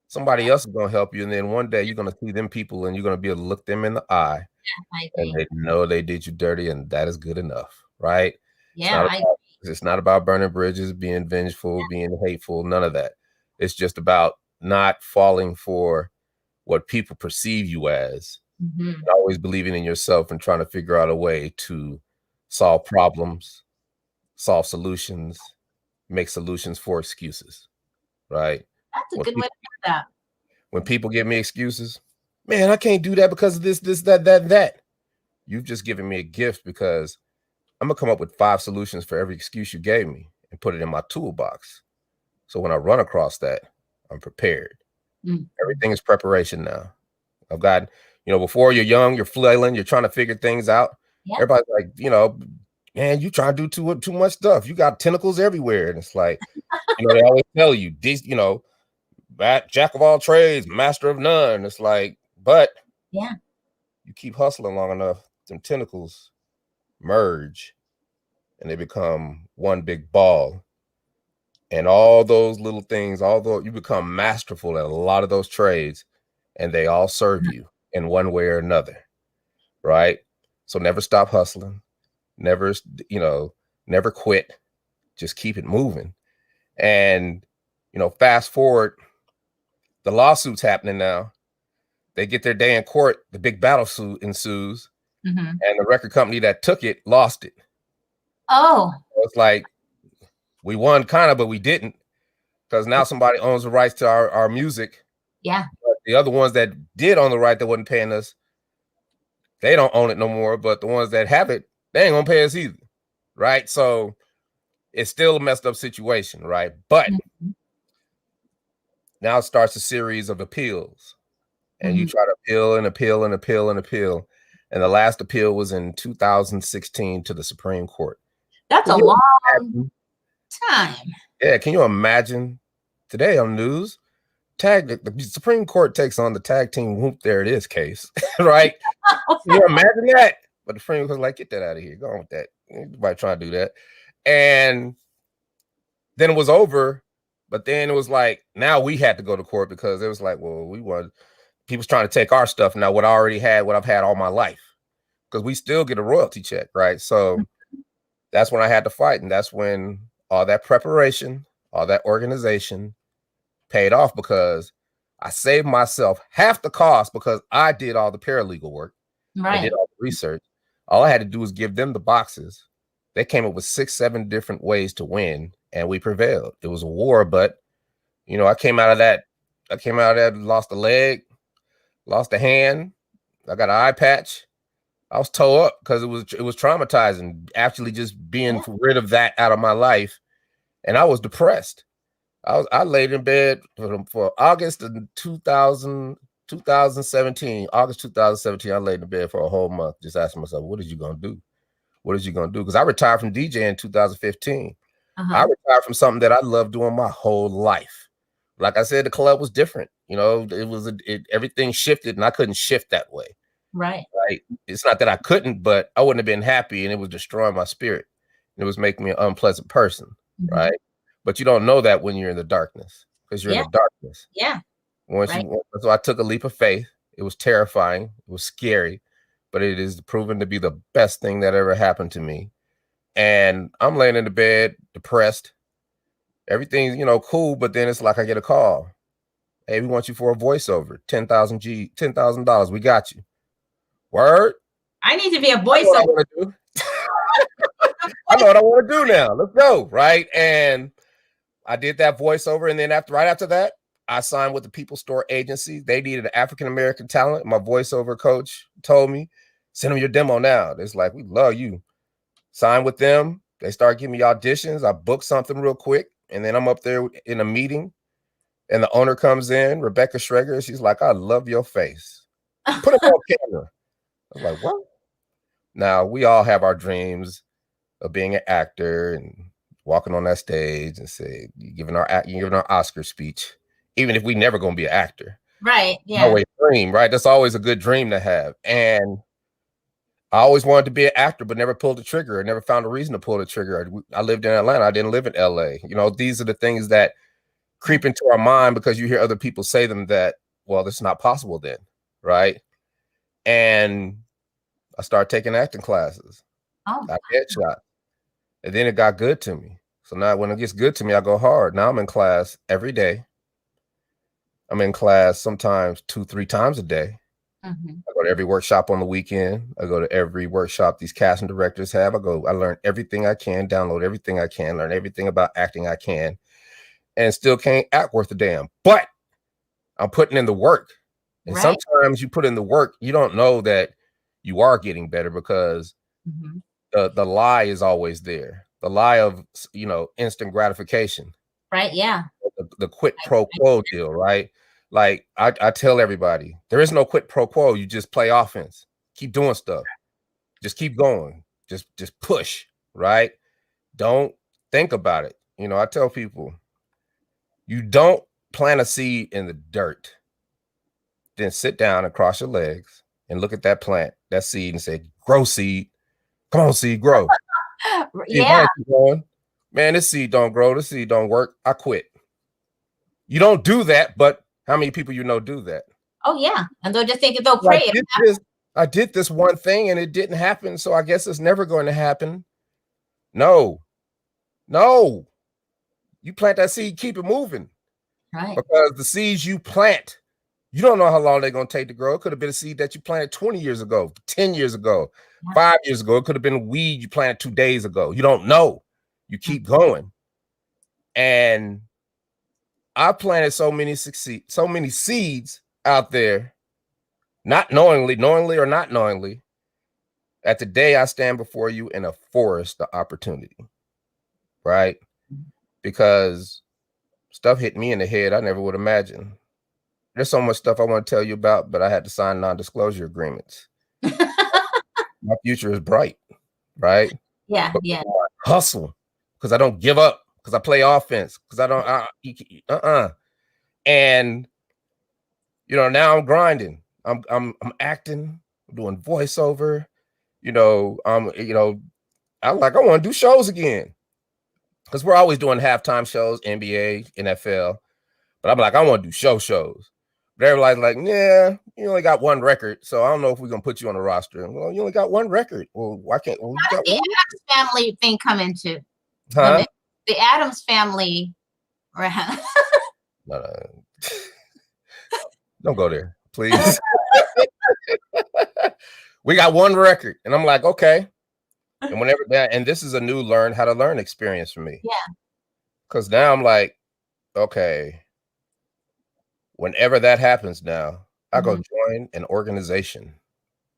Speaker 3: somebody else is gonna help you. And then one day you're gonna see them people and you're gonna be able to look them in the eye.
Speaker 2: I
Speaker 3: And
Speaker 2: agree.
Speaker 3: they know they did you dirty, and that is good enough, right?
Speaker 2: Yeah.
Speaker 3: It's not about burning bridges, being vengeful, being hateful, none of that. It's just about not falling for what people perceive you as, and always believing in yourself and trying to figure out a way to solve problems, solve solutions, make solutions for excuses, right?
Speaker 2: That's a good way to put that.
Speaker 3: When people give me excuses, man, I can't do that because of this, that. You've just given me a gift because I'm gonna come up with 5 solutions for every excuse you gave me and put it in my toolbox. So when I run across that, I'm prepared. Everything is preparation now. I've got, before you're young, you're flailing, you're trying to figure things out.
Speaker 2: Yeah.
Speaker 3: Everybody's like, man, you trying to do too much stuff. You got tentacles everywhere. And it's like, they always tell you, these, jack of all trades, master of none. It's like, but
Speaker 2: yeah,
Speaker 3: you keep hustling long enough, them tentacles merge and they become one big ball. And all those little things, although you become masterful at a lot of those trades, and they all serve you in one way or another, right? So never stop hustling, never quit, just keep it moving. And, fast forward, the lawsuit's happening now. They get their day in court, the big battle suit ensues, and the record company that took it lost it.
Speaker 2: Oh.
Speaker 3: So it's like, We won kind of, but we didn't, because now somebody owns the rights to our music.
Speaker 2: Yeah.
Speaker 3: But the other ones that did own the right that wasn't paying us, they don't own it no more. But the ones that have it, they ain't gonna pay us either. Right. So it's still a messed up situation, right? But now it starts a series of appeals. And you try to appeal and appeal and appeal and appeal. And the last appeal was in 2016 to the Supreme Court.
Speaker 2: That's a long time.
Speaker 3: Yeah, can you imagine today on news? The Supreme Court takes on the tag team WHOOMP There It Is case, right? Can you imagine that? But the Supreme Court was like, get that out of here. Go on with that. Nobody trying to do that. And then it was over. But then it was like, now we had to go to court because it was like, well, we won. People's trying to take our stuff now, what I already had, what I've had all my life, because we still get a royalty check, right? So that's when I had to fight. And that's when all that preparation, all that organization paid off, because I saved myself half the cost because I did all the paralegal work.
Speaker 2: Right.
Speaker 3: I did all the research. All I had to do was give them the boxes. They came up with 6-7 different ways to win, and we prevailed. It was a war, but, you know, I came out of that, lost a leg, lost a hand. I got an eye patch. I was toe up because it was traumatizing, actually just being rid of that out of my life. And I was depressed. I laid in bed for August of 2017. August 2017, I laid in bed for a whole month just asking myself, what are you going to do? What is you going to do? Because I retired from DJing in 2015. I retired from something that I loved doing my whole life. Like I said, the club was different. You know, everything shifted, and I couldn't shift that way.
Speaker 2: Right.
Speaker 3: It's not that I couldn't, but I wouldn't have been happy, and it was destroying my spirit. It was making me an unpleasant person, right? But you don't know that when you're in the darkness, because you're in the darkness.
Speaker 2: Yeah.
Speaker 3: So I took a leap of faith. It was terrifying. It was scary, but it is proven to be the best thing that ever happened to me. And I'm laying in the bed, depressed. Everything's, you know, cool, but then it's like I get a call. Hey, we want you for a voiceover. $10,000. We got you. Word.
Speaker 2: I need to be a voiceover.
Speaker 3: I know what I want to do now. Let's go. Right. And I did that voiceover. And then right after that, I signed with the People Store Agency. They needed an African-American talent. My voiceover coach told me, send them your demo now. It's like, we love you. Sign with them. They start giving me auditions. I booked something real quick. And then I'm up there in a meeting. And the owner comes in, Rebecca Schreger. She's like, I love your face. Put it on camera. I was like, what? Now, we all have our dreams of being an actor and walking on that stage and say, giving our Oscar speech, even if we never going to be an actor.
Speaker 2: Right. Yeah.
Speaker 3: Always dream, right? That's always a good dream to have. And I always wanted to be an actor, but never pulled the trigger. I never found a reason to pull the trigger. I lived in Atlanta. I didn't live in LA. You know, these are the things that creep into our mind because you hear other people say them that, well, this is not possible then, right? And I started taking acting classes. I headshot. And then it got good to me. So now when it gets good to me, I go hard. Now I'm in class every day. I'm in class sometimes 2-3 times a day. I go to every workshop on the weekend. I go to every workshop these casting directors have. I learn everything I can, download everything I can, learn everything about acting I can, and still can't act worth a damn. But I'm putting in the work. And sometimes you put in the work, you don't know that you are getting better because the lie is always there. The lie of, you know, instant gratification.
Speaker 2: Right. Yeah.
Speaker 3: The quid pro quo deal, right? Like I tell everybody, there is no quid pro quo. You just play offense. Keep doing stuff. Just keep going. Just push, right? Don't think about it. You know, I tell people, you don't plant a seed in the dirt, then sit down and cross your legs and look at that plant, that seed, and say, grow, seed. Come on, seed, grow.
Speaker 2: Yeah.
Speaker 3: Man, this seed don't grow. This seed don't work. I quit. You don't do that, but how many people you know do that?
Speaker 2: Oh, yeah. And they'll just think they'll pray.
Speaker 3: I did this one thing and it didn't happen, so I guess it's never going to happen. No. You plant that seed, keep it moving.
Speaker 2: Right.
Speaker 3: Because the seeds you plant, you don't know how long they're going to take to grow. It could have been a seed that you planted 20 years ago, 10 years ago, 5 years ago. It could have been a weed you planted 2 days ago. You don't know. You keep going. And I planted so many seeds out there, not knowingly or not knowingly, that today I stand before you in a forest of opportunity, right? Because stuff hit me in the head I never would imagine. There's so much stuff I want to tell you about, but I had to sign non-disclosure agreements. My future is bright, right?
Speaker 2: Yeah,
Speaker 3: but
Speaker 2: yeah.
Speaker 3: Hustle, because I don't give up, because I play offense, because I don't and you know, now I'm grinding. I'm acting, I'm doing voiceover, you know, I want to do shows again. Because we're always doing halftime shows, NBA, NFL. But I'm like, I want to do shows. But everybody's like, yeah, you only got one record, so I don't know if we're gonna put you on the roster. Well, you only got one record. Well, why can't? Well,
Speaker 2: How does the Addams family thing come into?
Speaker 3: Huh?
Speaker 2: The Addams family.
Speaker 3: No. Don't go there, please. We got one record, and I'm like, okay. And whenever that, and this is a new learn how to learn experience for me.
Speaker 2: Yeah.
Speaker 3: Because now I'm like, okay. Whenever that happens now, I go join an organization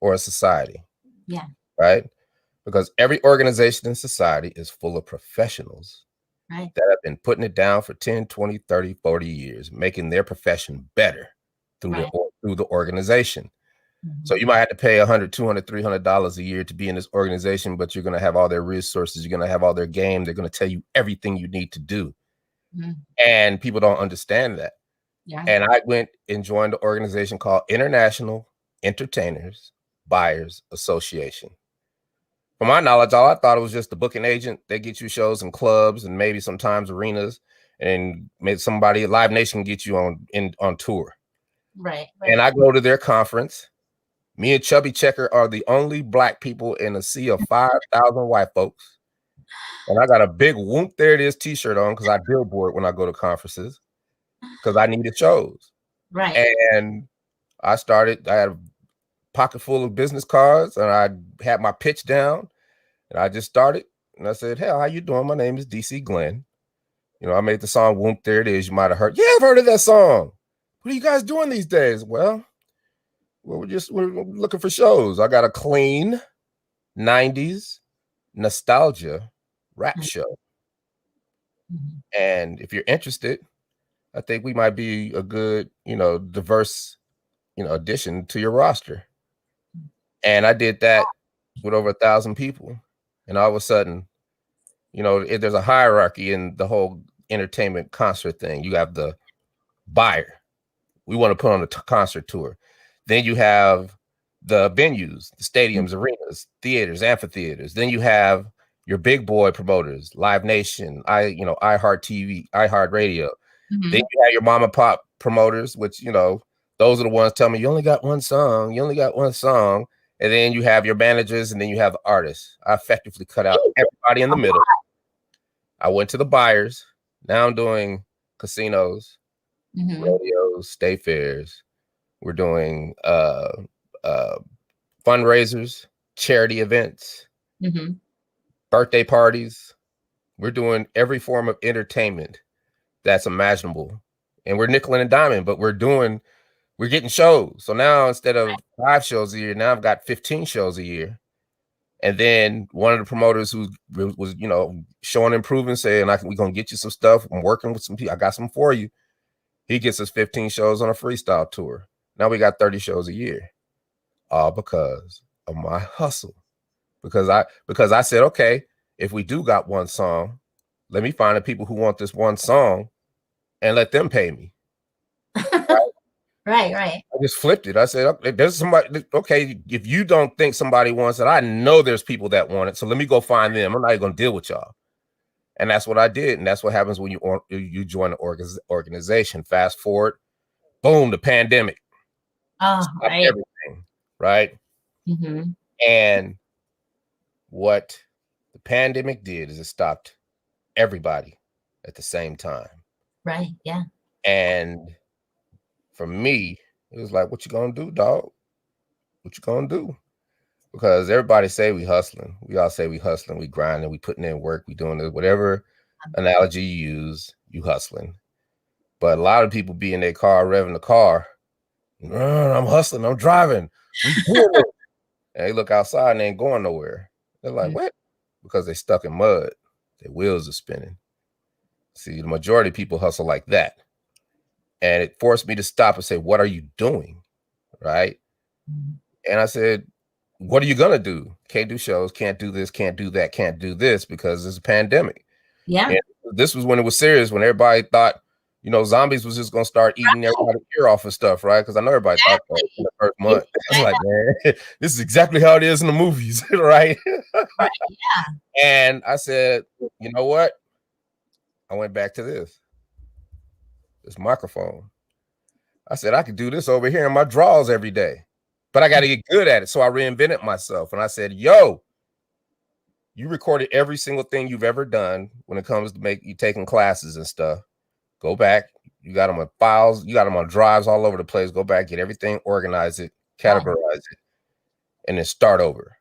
Speaker 3: or a society.
Speaker 2: Yeah.
Speaker 3: Right? Because every organization and society is full of professionals
Speaker 2: that
Speaker 3: have been putting it down for 10, 20, 30, 40 years, making their profession better through the organization. So you might have to pay $100, $200, $300 a year to be in this organization, but you're going to have all their resources. You're going to have all their game. They're going to tell you everything you need to do. And people don't understand that. Yeah. And I went and joined an organization called International Entertainers Buyers Association. From my knowledge, all I thought it was just the booking agent. They get you shows in clubs and maybe sometimes arenas, and maybe somebody at Live Nation get you on tour.
Speaker 2: Right.
Speaker 3: And I go to their conference. Me and Chubby Checker are the only Black people in a sea of 5,000 white folks. And I got a big WHOOMP There It Is t-shirt on because I billboard when I go to conferences because I needed shows.
Speaker 2: Right.
Speaker 3: And I had a pocket full of business cards, and I had my pitch down, and I just started. And I said, hey, how you doing? My name is DC Glenn. You know, I made the song WHOOMP There It Is. You might have heard. Yeah, I've heard of that song. What are you guys doing these days? Well, we're looking for shows. I got a clean 90s nostalgia rap show. And if you're interested, I think we might be a good, diverse, addition to your roster. And I did that with over 1,000 people. And all of a sudden, there's a hierarchy in the whole entertainment concert thing. You have the buyer. We want to put on a concert tour. Then you have the venues, the stadiums, arenas, theaters, amphitheaters. Then you have your big boy promoters, Live Nation, iHeart TV, iHeart Radio. Then you have your mom and pop promoters, which, those are the ones tell me you only got one song. You only got one song. And then you have your managers, and then you have the artists. I effectively cut out everybody in the middle. I went to the buyers. Now I'm doing casinos, rodeos, state fairs. We're doing fundraisers, charity events, birthday parties. We're doing every form of entertainment that's imaginable. And we're nickel and diming, but we're getting shows. So now instead of 5 shows a year, now I've got 15 shows a year. And then one of the promoters who was, showing improvement, saying, we're going to get you some stuff. I'm working with some people. I got some for you. He gets us 15 shows on a freestyle tour. Now we got 30 shows a year. All because of my hustle. Because I said, okay, if we do got one song, let me find the people who want this one song and let them pay me.
Speaker 2: Right.
Speaker 3: I just flipped it. I said, okay, there's somebody. Okay, if you don't think somebody wants it, I know there's people that want it. So let me go find them. I'm not even gonna deal with y'all. And that's what I did. And that's what happens when you join an organization. Fast forward, boom, the pandemic.
Speaker 2: Oh, right.
Speaker 3: Everything, right? And what the pandemic did is it stopped everybody at the same time.
Speaker 2: Right. Yeah.
Speaker 3: And for me, it was like, what you gonna do, dog? What you gonna do? Because everybody say we hustling. We all say we hustling, we grinding, we putting in work, we doing this, whatever analogy you use, you hustling. But a lot of people be in their car, revving the car. I'm hustling, I'm driving. We doing it. And they look outside and they ain't going nowhere. They're like, what? Because they stuck in mud. Their wheels are spinning. See, the majority of people hustle like that. And it forced me to stop and say, what are you doing? Right? And I said, what are you going to do? Can't do shows, can't do this, can't do that, can't do this because it's a pandemic.
Speaker 2: Yeah.
Speaker 3: And this was when it was serious, when everybody thought, zombies was just going to start eating everybody's ear off and stuff, right? Because I know everybody thought that in the first month. I was like, man, this is exactly how it is in the movies, right?
Speaker 2: Right. Yeah.
Speaker 3: And I said, you know what? I went back to this microphone. I said, I could do this over here in my drawers every day, but I got to get good at it. So I reinvented myself and I said, yo, you recorded every single thing you've ever done when it comes to you taking classes and stuff. Go back. You got them on files. You got them on drives all over the place. Go back, get everything, organize it, categorize it, and then start over.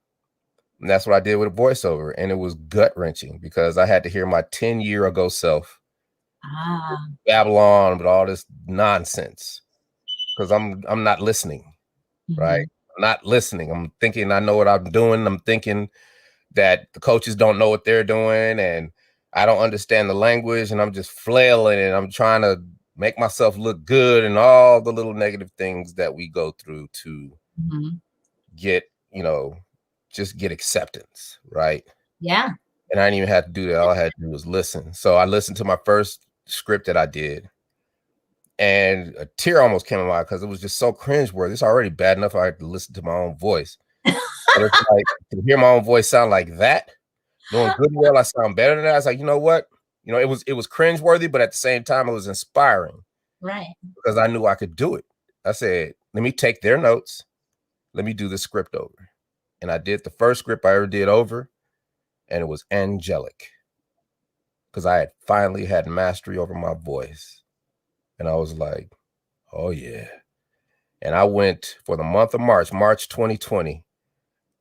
Speaker 3: And that's what I did with a voiceover. And it was gut wrenching because I had to hear my 10-year ago self Babylon with all this nonsense because I'm not listening, right? I'm not listening. I'm thinking I know what I'm doing. I'm thinking that the coaches don't know what they're doing and I don't understand the language and I'm just flailing and I'm trying to make myself look good and all the little negative things that we go through to get, just get acceptance, right?
Speaker 2: Yeah.
Speaker 3: And I didn't even have to do that. All I had to do was listen. So I listened to my first script that I did and a tear almost came in my eye because it was just so cringeworthy. It's already bad enough I had to listen to my own voice. But it's like to hear my own voice sound like that, knowing good and well I sound better than that. I was like, you know what? It was cringeworthy, but at the same time, it was inspiring.
Speaker 2: Right.
Speaker 3: Because I knew I could do it. I said, let me take their notes. Let me do the script over. And I did the first script I ever did over, and it was angelic. Because I had finally had mastery over my voice. And I was like, oh yeah. And I went for the month of March 2020.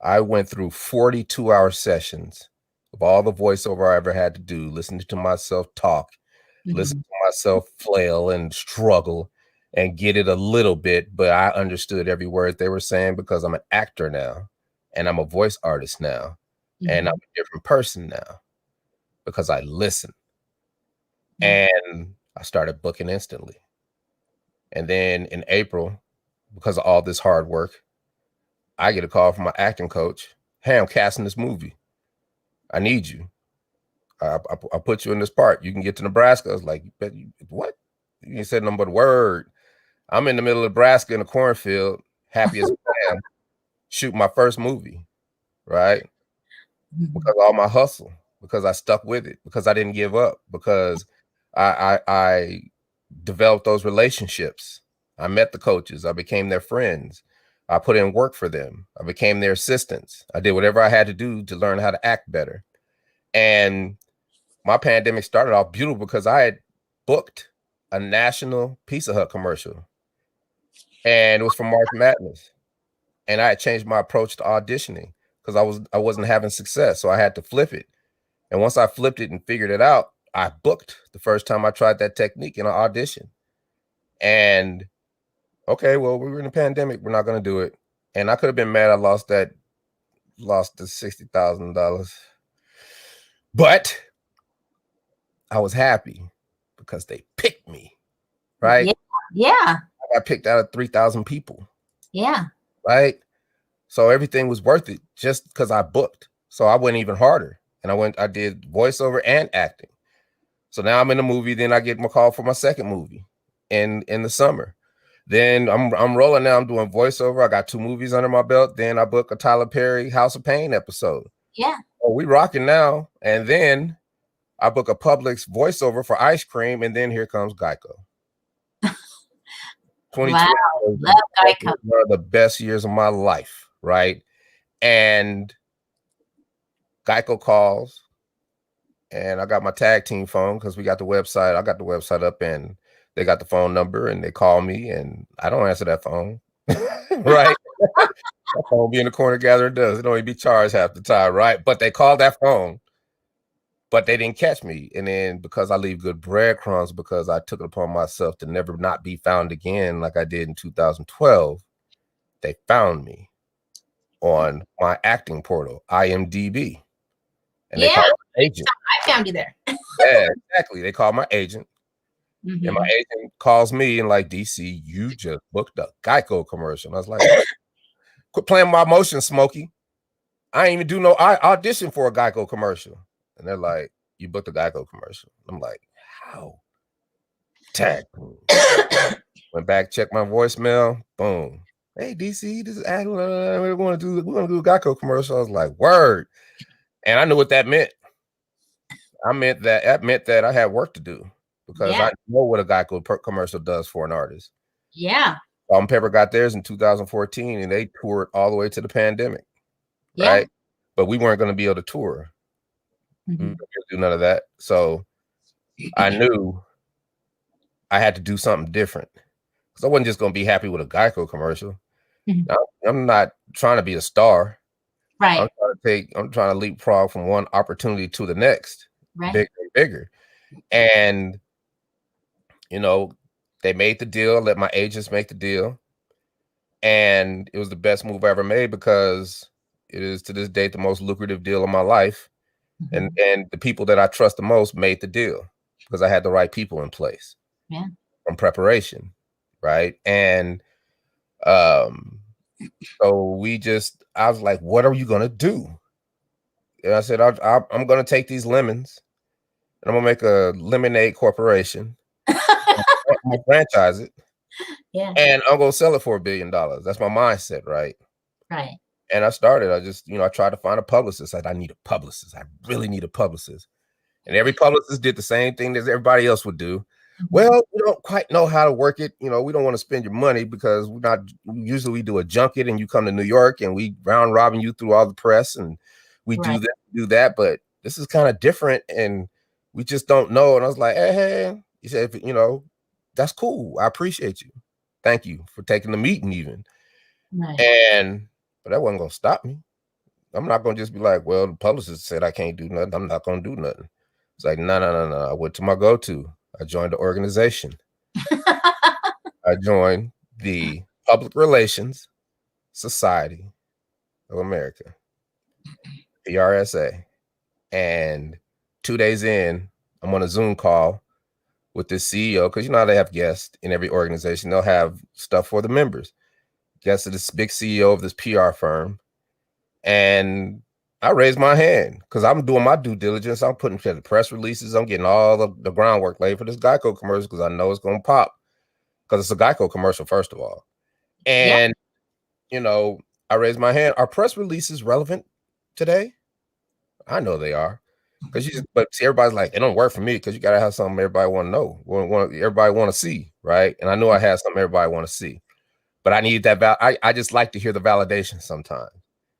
Speaker 3: I went through 42-hour sessions of all the voiceover I ever had to do, listening to myself talk, listening to myself flail and struggle and get it a little bit, but I understood every word they were saying because I'm an actor now and I'm a voice artist now and I'm a different person now because I listen. And I started booking instantly. And then in April, because of all this hard work, I get a call from my acting coach. Hey, I'm casting this movie. I need you. I put you in this part. You can get to Nebraska. I was like, what? You said nothing but word. I'm in the middle of Nebraska in a cornfield, happy as I am, shooting my first movie, right? Because of all my hustle, because I stuck with it, because I didn't give up, because I developed those relationships. I met the coaches. I became their friends. I put in work for them. I became their assistants. I did whatever I had to do to learn how to act better. And my pandemic started off beautiful because I had booked a national Pizza Hut commercial. And it was for March Madness. And I had changed my approach to auditioning because I wasn't having success. So I had to flip it. And once I flipped it and figured it out, I booked the first time I tried that technique in an audition. And okay, well, we were in a pandemic. We're not going to do it. And I could have been mad I lost the $60,000. But I was happy because they picked me, right?
Speaker 2: Yeah.
Speaker 3: I got picked out of 3,000 people.
Speaker 2: Yeah.
Speaker 3: Right? So everything was worth it just because I booked. So I went even harder. And I did voiceover and acting. So now I'm in a movie. Then I get my call for my second movie in the summer. Then I'm rolling now. I'm doing voiceover. I got 2 movies under my belt. Then I book a Tyler Perry House of Pain episode.
Speaker 2: Yeah.
Speaker 3: Oh, we rocking now. And then I book a Publix voiceover for ice cream. And then here comes Geico. 2020
Speaker 2: wow. Love Geico.
Speaker 3: One of the best years of my life, right? And Geico calls. And I got my tag team phone because we got the website. I got the website up and they got the phone number and they call me and I don't answer that phone. Right? That phone be in the corner gathering dust. It don't even be charged half the time, right? But they called that phone but they didn't catch me. And then because I leave good breadcrumbs, because I took it upon myself to never not be found again like I did in 2012, they found me on my acting portal, IMDb. And they called my agent.
Speaker 2: I found you there.
Speaker 3: Yeah, exactly. They called my agent.
Speaker 2: Mm-hmm.
Speaker 3: And my agent calls me and like, DC, you just booked a Geico commercial. And I was like, quit playing my emotions, Smokey. I ain't even do I auditioned for a Geico commercial. And they're like, you booked a Geico commercial. I'm like, how? Tag. Went back, checked my voicemail. Boom. Hey, DC, this is Adler. We're gonna do a Geico commercial. I was like, word. And I knew what that meant. That meant that I had work to do because I know what a Geico commercial does for an artist.
Speaker 2: Yeah.
Speaker 3: Pepper got theirs in 2014 and they toured all the way to the pandemic.
Speaker 2: Yeah.
Speaker 3: Right. But we weren't going to be able to tour. We weren't gonna do none of that. So I knew I had to do something different because I wasn't just going to be happy with a Geico commercial. I'm not trying to be a star.
Speaker 2: Right.
Speaker 3: I'm trying to leapfrog from one opportunity to the next, bigger and bigger. And, they made the deal, let my agents make the deal. And it was the best move I ever made because it is to this date the most lucrative deal of my life. And the people that I trust the most made the deal because I had the right people in place.
Speaker 2: Yeah.
Speaker 3: From preparation. Right. And so I was like, what are you going to do? And I said, I'm going to take these lemons and I'm going to make a lemonade corporation. I'm going to franchise it.
Speaker 2: Yeah.
Speaker 3: And I'm going to sell it for $1 billion. That's my mindset. Right.
Speaker 2: Right.
Speaker 3: And I started, I tried to find a publicist. I need a publicist. I really need a publicist. And every publicist did the same thing as everybody else would do. Well, we don't quite know how to work it. We don't want to spend your money because usually we do a junket and you come to New York and we round robin you through all the press and we do that. But this is kind of different and we just don't know. And I was like, hey, he said, that's cool. I appreciate you. Thank you for taking the meeting even. Right. But that wasn't going to stop me. I'm not going to just be like, well, the publicist said I can't do nothing. I'm not going to do nothing. It's like, no. I went to my go-to. I joined the organization. I joined the Public Relations Society of America, PRSA. And 2 days in, I'm on a Zoom call with this CEO because how they have guests in every organization. They'll have stuff for the members. Guests of this big CEO of this PR firm. And I raised my hand because I'm doing my due diligence. I'm putting together press releases. I'm getting all the groundwork laid for this Geico commercial because I know it's going to pop because it's a Geico commercial, first of all. And, I raised my hand. Are press releases relevant today? I know they are. But see, everybody's like, it don't work for me because you got to have something everybody want to know, everybody want to see, right? And I knew I had something everybody want to see. But I need that. I just like to hear the validation sometimes.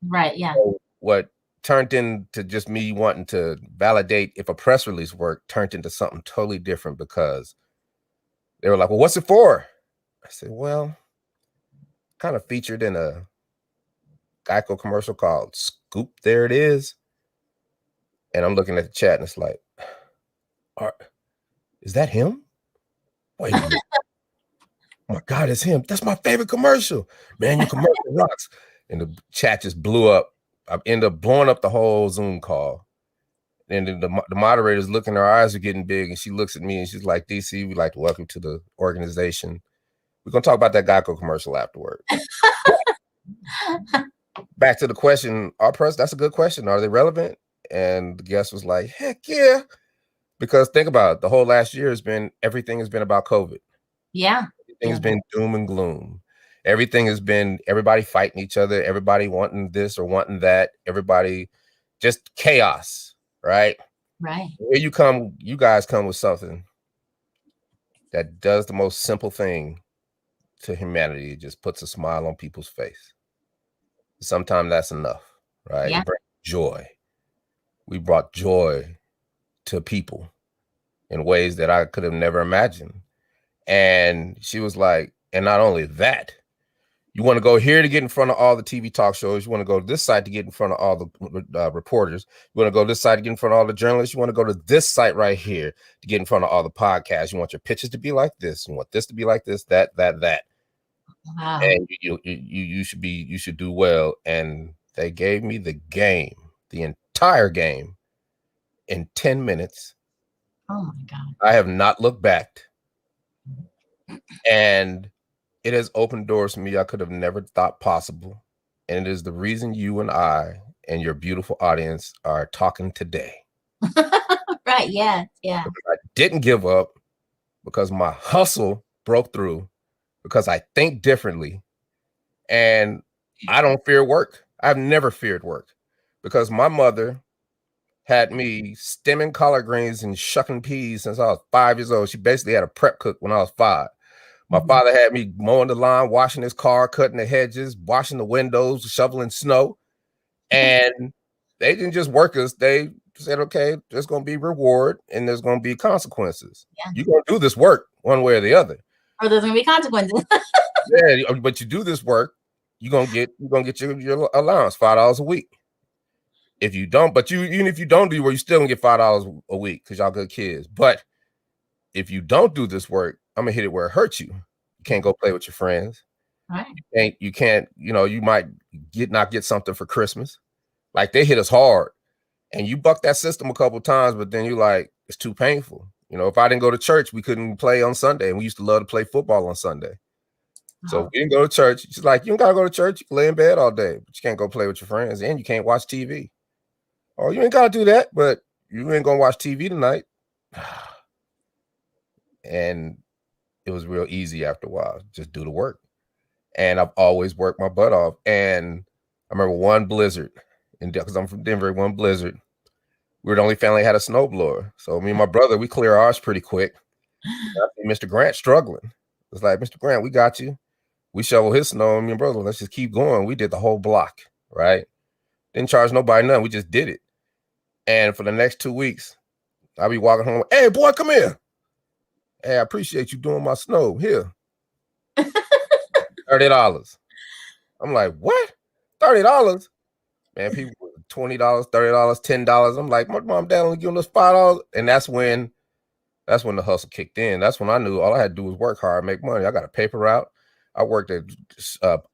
Speaker 2: Right, yeah.
Speaker 3: So what turned into just me wanting to validate if a press release worked turned into something totally different because they were like, well, what's it for? I said, well, kind of featured in a Geico commercial called Scoop. There it is. And I'm looking at the chat and it's like, is that him? Wait a minute. Oh my God, it's him. That's my favorite commercial. Man, your commercial rocks. And the chat just blew up. I ended up blowing up the whole Zoom call. And then the moderator's looking, her eyes are getting big. And she looks at me and she's like, DC, we'd like to welcome to the organization. We're going to talk about that Geico commercial afterward. Back to the question, that's a good question. Are they relevant? And the guest was like, heck yeah. Because think about it. The whole last year everything has been about COVID.
Speaker 2: Yeah.
Speaker 3: Everything has been doom and gloom. Everything has been everybody fighting each other, everybody wanting this or wanting that, everybody just chaos, right?
Speaker 2: Right.
Speaker 3: Here you guys come with something that does the most simple thing to humanity. It just puts a smile on people's face. Sometimes that's enough, right?
Speaker 2: Yeah.
Speaker 3: It brings joy. We brought joy to people in ways that I could have never imagined. And she was like, and not only that, You want to go here to get in front of all the TV talk shows. You want to go to this site to get in front of all the reporters. You want to go to this site to get in front of all the journalists. You want to go to this site right here to get in front of all the podcasts. You want your pictures to be like this. You want this to be like this, that.
Speaker 2: Wow.
Speaker 3: And you should do well. And they gave me the game, the entire game, in 10 minutes.
Speaker 2: Oh my God.
Speaker 3: I have not looked back. And it has opened doors for me I could have never thought possible. And it is the reason you and I and your beautiful audience are talking today.
Speaker 2: Right. Yeah. Yeah.
Speaker 3: I didn't give up because my hustle broke through, because I think differently. And I don't fear work. I've never feared work, because my mother had me stemming collard greens and shucking peas since I was 5 years old. She basically had a prep cook when I was 5. My father had me mowing the lawn, washing his car, cutting the hedges, washing the windows, shoveling snow. And they didn't just work us. They said, okay, there's going to be reward and there's going to be consequences.
Speaker 2: Yeah.
Speaker 3: You're going to do this work one way or the other.
Speaker 2: Or there's going to be consequences.
Speaker 3: Yeah, but you do this work, you're going to get your allowance, $5 a week. If you don't, but even if you don't do work, you still going to get $5 a week because y'all good kids. But if you don't do this work, I'm gonna hit it where it hurts you. You can't go play with your friends.
Speaker 2: Right.
Speaker 3: You can't, you might not get something for Christmas. Like, they hit us hard. And you buck that system a couple of times, but then you're like, it's too painful. If I didn't go to church, we couldn't play on Sunday. And we used to love to play football on Sunday. So if we didn't go to church. She's like, you don't gotta go to church, you can lay in bed all day, but you can't go play with your friends, and you can't watch TV. Oh, you ain't gotta do that, but you ain't gonna watch TV tonight. And it was real easy after a while. Just do the work. And I've always worked my butt off. And I remember one blizzard, because I'm from Denver, one blizzard. We were the only family that had a snowblower. So me and my brother, we clear ours pretty quick. I see Mr. Grant struggling. It's like, Mr. Grant, we got you. We shovel his snow, and me and brother, let's just keep going. We did the whole block, right? Didn't charge nobody nothing. We just did it. And for the next 2 weeks, I'll be walking home. Hey, boy, come here. Hey, I appreciate you doing my snow. Here. $30. I'm like, what? $30? Man, people $20, $30, $10. I'm like, my mom, dad only giving us $5. And that's when the hustle kicked in. That's when I knew all I had to do was work hard, make money. I got a paper route. I worked at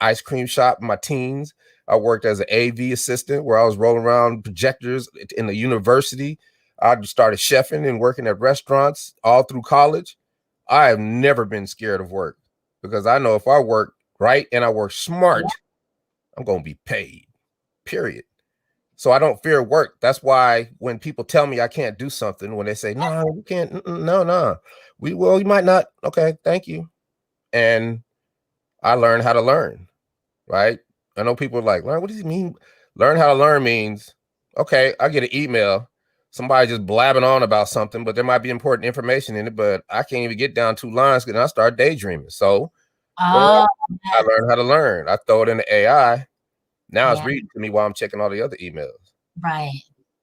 Speaker 3: ice cream shop in my teens. I worked as an AV assistant where I was rolling around projectors in the university. I started chefing and working at restaurants all through college. I have never been scared of work, because I know if I work right and I work smart, I'm going to be paid, period. So I don't fear work. That's why when people tell me I can't do something, when they say, no, you can't, no, we might not. Okay, thank you. And I learned how to learn, right? I know people are like, what does he mean? Learn how to learn means, okay, I get an email, somebody just blabbing on about something, but there might be important information in it, but I can't even get down 2 lines and I start daydreaming. So I learned how to learn. I throw it in the AI. Now it's reading to me while I'm checking all the other emails.
Speaker 2: Right.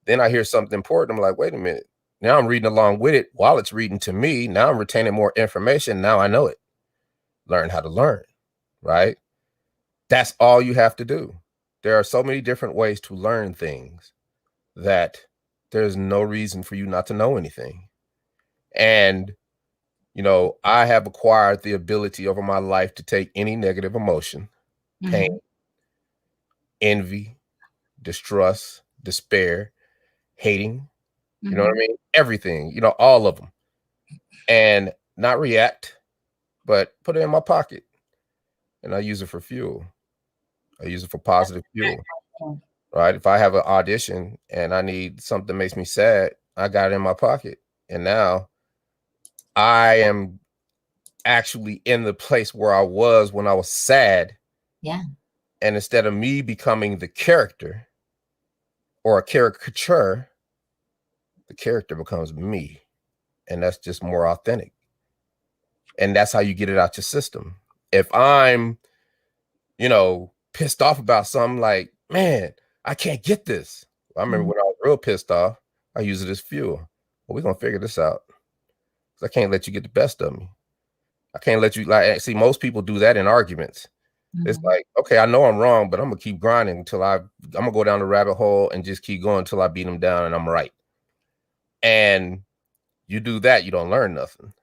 Speaker 3: Then I hear something important. I'm like, wait a minute. Now I'm reading along with it while it's reading to me. Now I'm retaining more information. Now I know it. Learn how to learn, right? That's all you have to do. There are so many different ways to learn things that there's no reason for you not to know anything. And, I have acquired the ability over my life to take any negative emotion, pain, envy, distrust, despair, hating, you know what I mean? Everything, all of them, and not react, but put it in my pocket, and I use it for fuel. I use it for positive fuel, right? If I have an audition and I need something that makes me sad, I got it in my pocket. And now I am actually in the place where I was when I was sad.
Speaker 2: Yeah.
Speaker 3: And instead of me becoming the character or a caricature, the character becomes me. And that's just more authentic. And that's how you get it out your system. If I'm, pissed off about something, like, man, I can't get this. I remember when I was real pissed off, I use it as fuel. Well, we're going to figure this out. I can't let you get the best of me. I can't let you, see, most people do that in arguments. It's like, okay, I know I'm wrong, but I'm gonna keep grinding until I'm gonna go down the rabbit hole and just keep going until I beat them down and I'm right. And you do that, you don't learn nothing.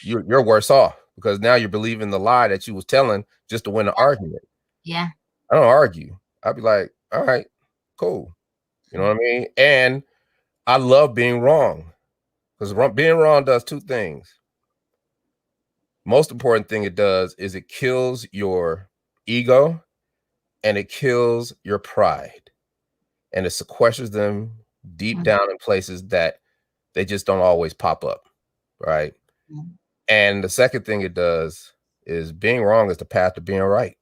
Speaker 3: You're worse off because now you're believing the lie that you was telling just to win the argument.
Speaker 2: Yeah.
Speaker 3: I don't argue. I'd be like, all right, cool. You know what I mean? And I love being wrong because being wrong does two things. Most important thing it does is it kills your ego and it kills your pride and it sequesters them deep down in places that they just don't always pop up, right? And the second thing it does is being wrong is the path to being right.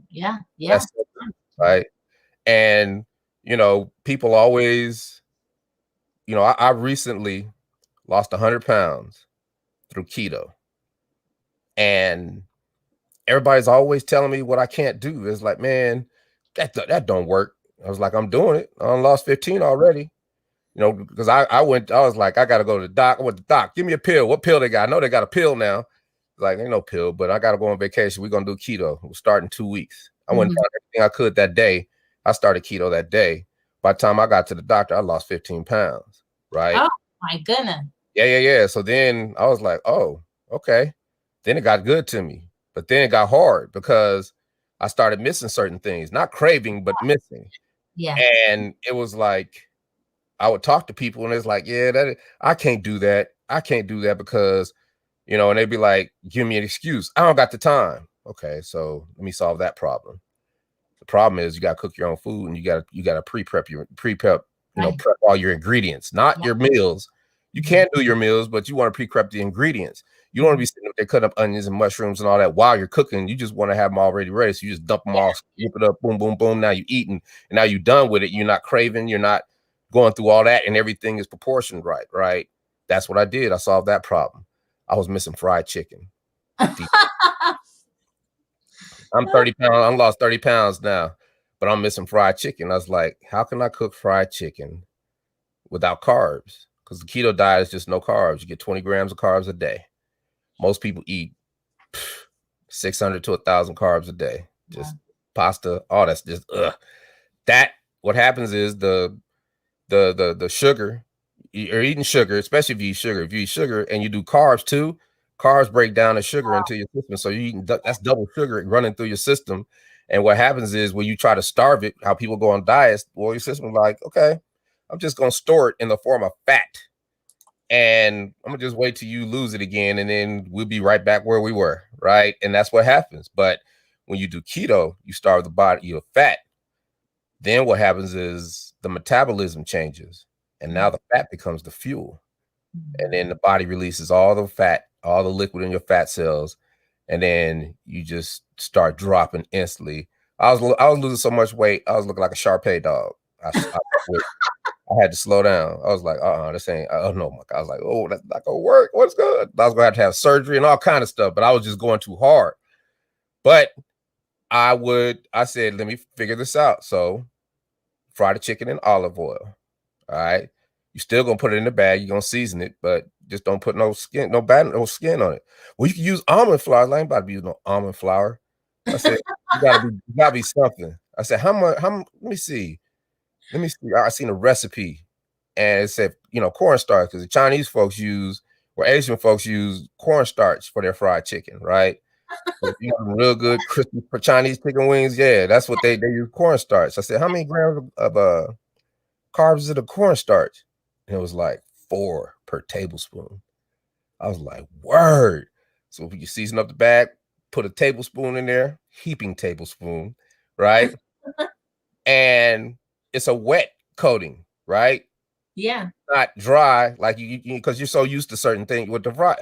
Speaker 2: Yeah. Yeah.
Speaker 3: That's it, right? And, you know, people always, you know, I recently lost 100 pounds through keto. And everybody's always telling me what I can't do. It's like, man, that don't work. I was like, I'm doing it. I lost 15 already. You know, because I was like, I got to go to the doc. I went to the doc, give me a pill. What pill they got? I know they got a pill now. Like, ain't no pill, but I got to go on vacation. We're going to do keto. We'll start in 2 weeks. I went and done everything I could that day. I started keto that day. By the time I got to the doctor, I lost 15 pounds, right?
Speaker 2: Oh, my goodness.
Speaker 3: Yeah. So then I was like, oh, okay. Then it got good to me. But then it got hard because I started missing certain things, not craving, but missing.
Speaker 2: Yeah.
Speaker 3: And it was like, I would talk to people and it's like, yeah, I can't do that. I can't do that because, you know, and they'd be like, give me an excuse. I don't got the time. Okay, so let me solve that problem. The problem is you got to cook your own food and you got to prep, you know, prep all your ingredients, not your meals. You can't do your meals, but you want to pre-prep the ingredients. You don't want to be sitting up there cutting up onions and mushrooms and all that while you're cooking. You just want to have them already ready. So you just dump them all, whip it up, boom, boom, boom. Now you're eating and now you're done with it. You're not craving. You're not going through all that and everything is proportioned right? That's what I did. I solved that problem. I was missing fried chicken. I'm 30 pounds. I'm lost 30 pounds now, but I'm missing fried chicken. I was like, how can I cook fried chicken without carbs? Because the keto diet is just no carbs. You get 20 grams of carbs a day. Most people eat 600 to 1,000 carbs a day. Just pasta. Oh, that's just that. What happens is the sugar. You're eating sugar, especially if you eat sugar. If you eat sugar and you do carbs too, carbs break down the sugar into your system. So you're eating that's double sugar running through your system. And what happens is when you try to starve it, how people go on diets, well, your system is like, okay, I'm just gonna store it in the form of fat. And I'm gonna just wait till you lose it again, and then we'll be right back where we were, right? And that's what happens. But when you do keto, you starve the body of fat. Then what happens is the metabolism changes, and now the fat becomes the fuel. And then the body releases all the fat, all the liquid in your fat cells, and then you just start dropping instantly. I was losing so much weight, I was looking like a Shar-Pei dog. I had to slow down. I was like, this ain't, oh no, my God. I was like, oh, that's not gonna work. What's good? I was gonna have to have surgery and all kind of stuff, but I was just going too hard. But I said, let me figure this out. So fry the chicken in olive oil. All right. You're still gonna put it in the bag, you're gonna season it, but just don't put no skin on it. Well, you can use almond flour. I ain't about to be using no almond flour. I said, you gotta be something. I said, how much? Let me see. I seen a recipe and it said, you know, cornstarch, because the Chinese folks or Asian folks use cornstarch for their fried chicken, right? If you have real good crispy for Chinese chicken wings, yeah, that's what they use cornstarch. I said, how many grams of carbs is it a cornstarch? And it was like 4 per tablespoon. I was like, word. So if you season up the bag, put a tablespoon in there, heaping tablespoon, right? And it's a wet coating, right?
Speaker 2: Yeah.
Speaker 3: Not dry, like you because you're so used to certain things with the fry.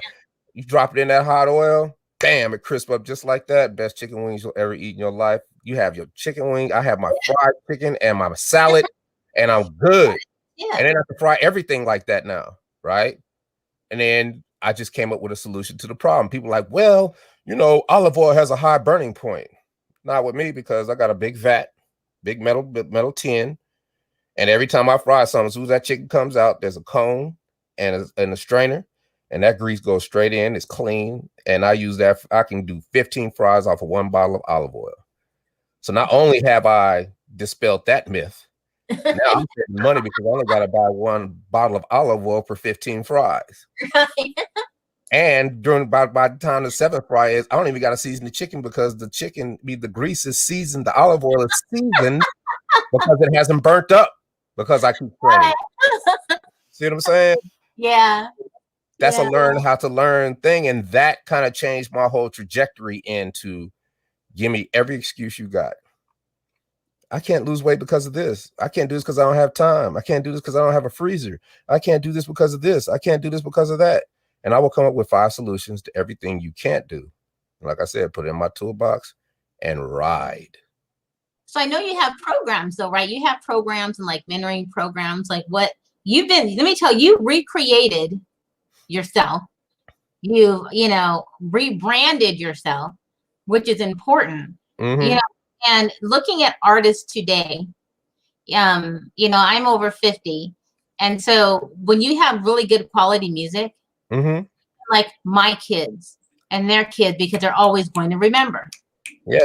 Speaker 3: You drop it in that hot oil, bam, it crisp up just like that. Best chicken wings you'll ever eat in your life. You have your chicken wing. I have my fried chicken and my salad, and I'm good.
Speaker 2: Yeah.
Speaker 3: And then I have to fry everything like that now, right? And then I just came up with a solution to the problem. People are like, well, you know, olive oil has a high burning point. Not with me, because I got a big vat, big metal tin. And every time I fry something, as soon as that chicken comes out, there's a cone and a strainer. and that grease goes straight in. It's clean, and I use that. I can do 15 fries off of 1 bottle of olive oil. So not only have I dispelled that myth, now I'm saving money because I only got to buy 1 bottle of olive oil for 15 fries. And by the time the 7th fry is, I don't even got to season the chicken because the grease is seasoned, the olive oil is seasoned because it hasn't burnt up because I keep spreading. See what I'm saying?
Speaker 2: Yeah.
Speaker 3: That's a learn how to learn thing. And that kind of changed my whole trajectory into give me every excuse you got. I can't lose weight because of this. I can't do this because I don't have time. I can't do this because I don't have a freezer. I can't do this because of this. I can't do this because of that. And I will come up with 5 solutions to everything you can't do. Like I said, put it in my toolbox and ride.
Speaker 2: So I know you have programs though, right? You have programs and like mentoring programs, like what you've been, let me tell you, you recreated yourself. You rebranded yourself, which is important, and looking at artists today, I'm over 50. And so when you have really good quality music, like my kids and their kids, because they're always going to remember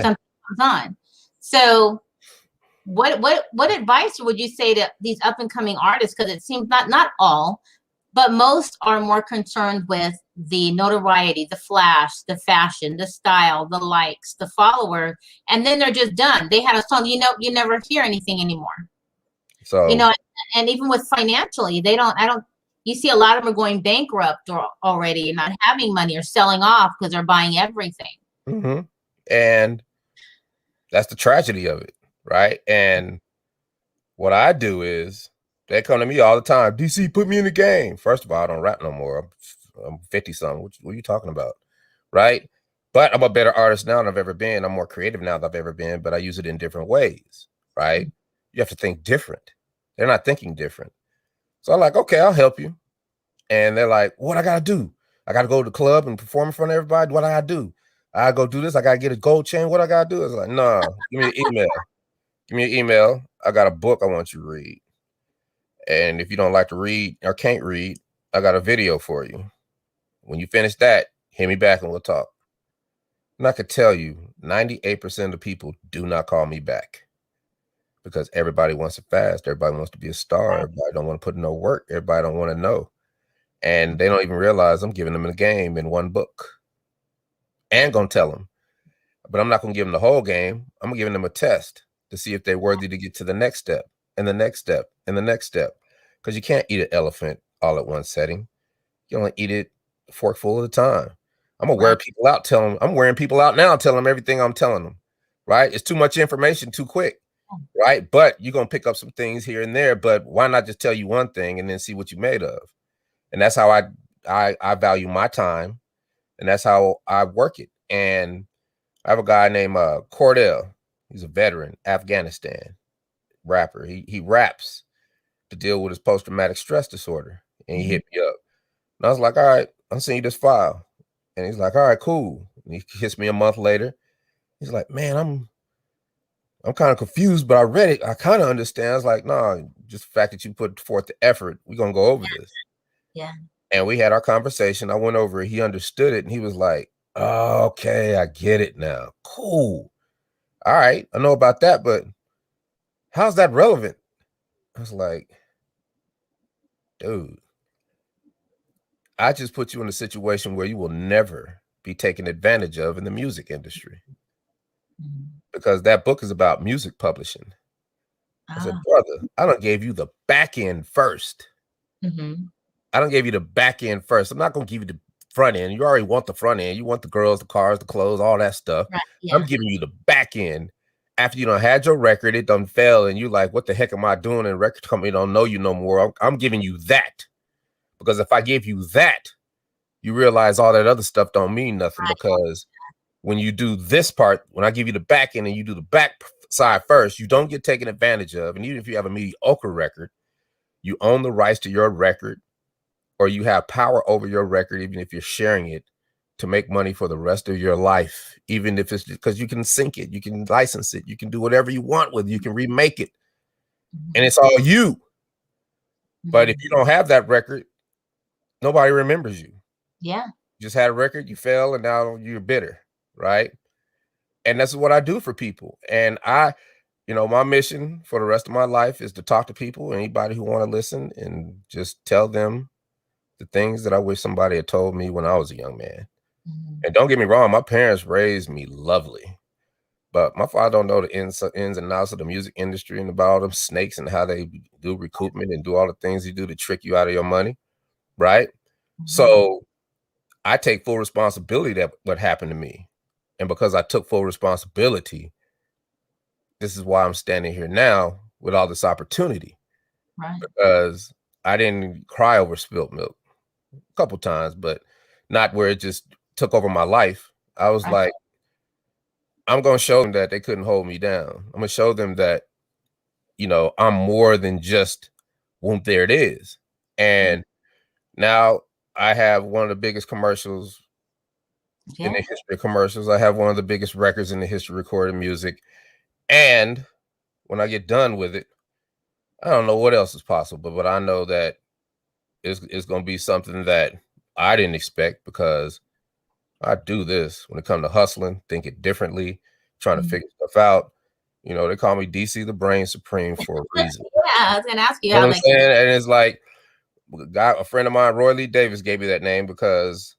Speaker 2: something comes on. So what advice would you say to these up and coming artists? Because it seems not all, but most are more concerned with the notoriety, the flash, the fashion, the style, the likes, the followers, and then they're just done. They had a song, you never hear anything anymore. So, and even with financially, you see a lot of them are going bankrupt already and not having money or selling off because they're buying everything.
Speaker 3: And that's the tragedy of it, right? And what I do is they come to me all the time. DC, put me in the game. First of all, I don't rap no more. I'm 50 something. What are you talking about? Right? But I'm a better artist now than I've ever been. I'm more creative now than I've ever been, but I use it in different ways, right? You have to think different. They're not thinking different. So I'm like, okay, I'll help you. And they're like, what I got to do? I got to go to the club and perform in front of everybody. What I got to do? I go do this. I got to get a gold chain. What I got to do? It's like, no, give me an email. Give me an email. I got a book I want you to read. And if you don't like to read or can't read, I got a video for you. When you finish that, hit me back and we'll talk. And I could tell you, 98% of the people do not call me back because everybody wants it fast. Everybody wants to be a star. Everybody don't want to put in no work. Everybody don't want to know. And they don't even realize I'm giving them a game in 1 book and going to tell them. But I'm not going to give them the whole game. I'm giving them a test to see if they're worthy to get to the next step and the next step and the next step. Because you can't eat an elephant all at one setting. You only eat it a forkful at a time. I'm gonna wear people out, I'm wearing people out now, telling them everything I'm telling them, right? It's too much information too quick, right? But you're gonna pick up some things here and there, but why not just tell you one thing and then see what you're made of? And that's how I value my time, and that's how I work it. And I have a guy named Cordell. He's a veteran, Afghanistan rapper. He raps to deal with his post-traumatic stress disorder. And he hit me up. And I was like, all right, I'll send you this file. And he's like, all right, cool. And he hits me a month later. He's like, man, I'm kind of confused, but I read it. I kind of understand. I was like, no, just the fact that you put forth the effort, we're going to go over this.
Speaker 2: Yeah.
Speaker 3: And we had our conversation. I went over it. He understood it. And he was like, oh, okay, I get it now. Cool. All right, I know about that, but how's that relevant? I was like, dude, I just put you in a situation where you will never be taken advantage of in the music industry. Because that book is about music publishing. I said, brother, I done gave you the back end first. I done gave you the back end first. I'm not going to give you the front end. You already want the front end. You want the girls, the cars, the clothes, all that stuff. Right, yeah. I'm giving you the back end. After you done had your record, it done fell, and you like, what the heck am I doing? And record company don't know you no more. I'm giving you that. Because if I give you that, you realize all that other stuff don't mean nothing. Right. Because when you do this part, when I give you the back end and you do the back side first, you don't get taken advantage of. And even if you have a mediocre record, you own the rights to your record, or you have power over your record, even if you're sharing it, to make money for the rest of your life. Even if it's because you can sync it, you can license it, you can do whatever you want with it, you can remake it. And it's all you. But if you don't have that record, nobody remembers you.
Speaker 2: Yeah.
Speaker 3: You just had a record, you fell, and now you're bitter, right? And that's what I do for people. And my mission for the rest of my life is to talk to people, anybody who want to listen, and just tell them the things that I wish somebody had told me when I was a young man. And don't get me wrong, my parents raised me lovely, but my father don't know the ins and outs of the music industry and about all them snakes and how they do recoupment and do all the things he do to trick you out of your money, right? So I take full responsibility that what happened to me. And because I took full responsibility, this is why I'm standing here now with all this opportunity.
Speaker 2: Right.
Speaker 3: Because I didn't cry over spilt milk a couple times, but not where it just took over my life. I was like, I'm going to show them that they couldn't hold me down. I'm going to show them that, I'm more than just WHOOMP, there it is. And now I have one of the biggest commercials in the history of commercials. I have one of the biggest records in the history of recorded music. And when I get done with it, I don't know what else is possible, but I know that it's going to be something that I didn't expect, because I do this when it comes to hustling, thinking differently, trying to figure stuff out. They call me DC the Brain Supreme for a reason.
Speaker 2: Yeah, I was going to ask you.
Speaker 3: You know what I'm saying? And it's like, a friend of mine, Roy Lee Davis, gave me that name because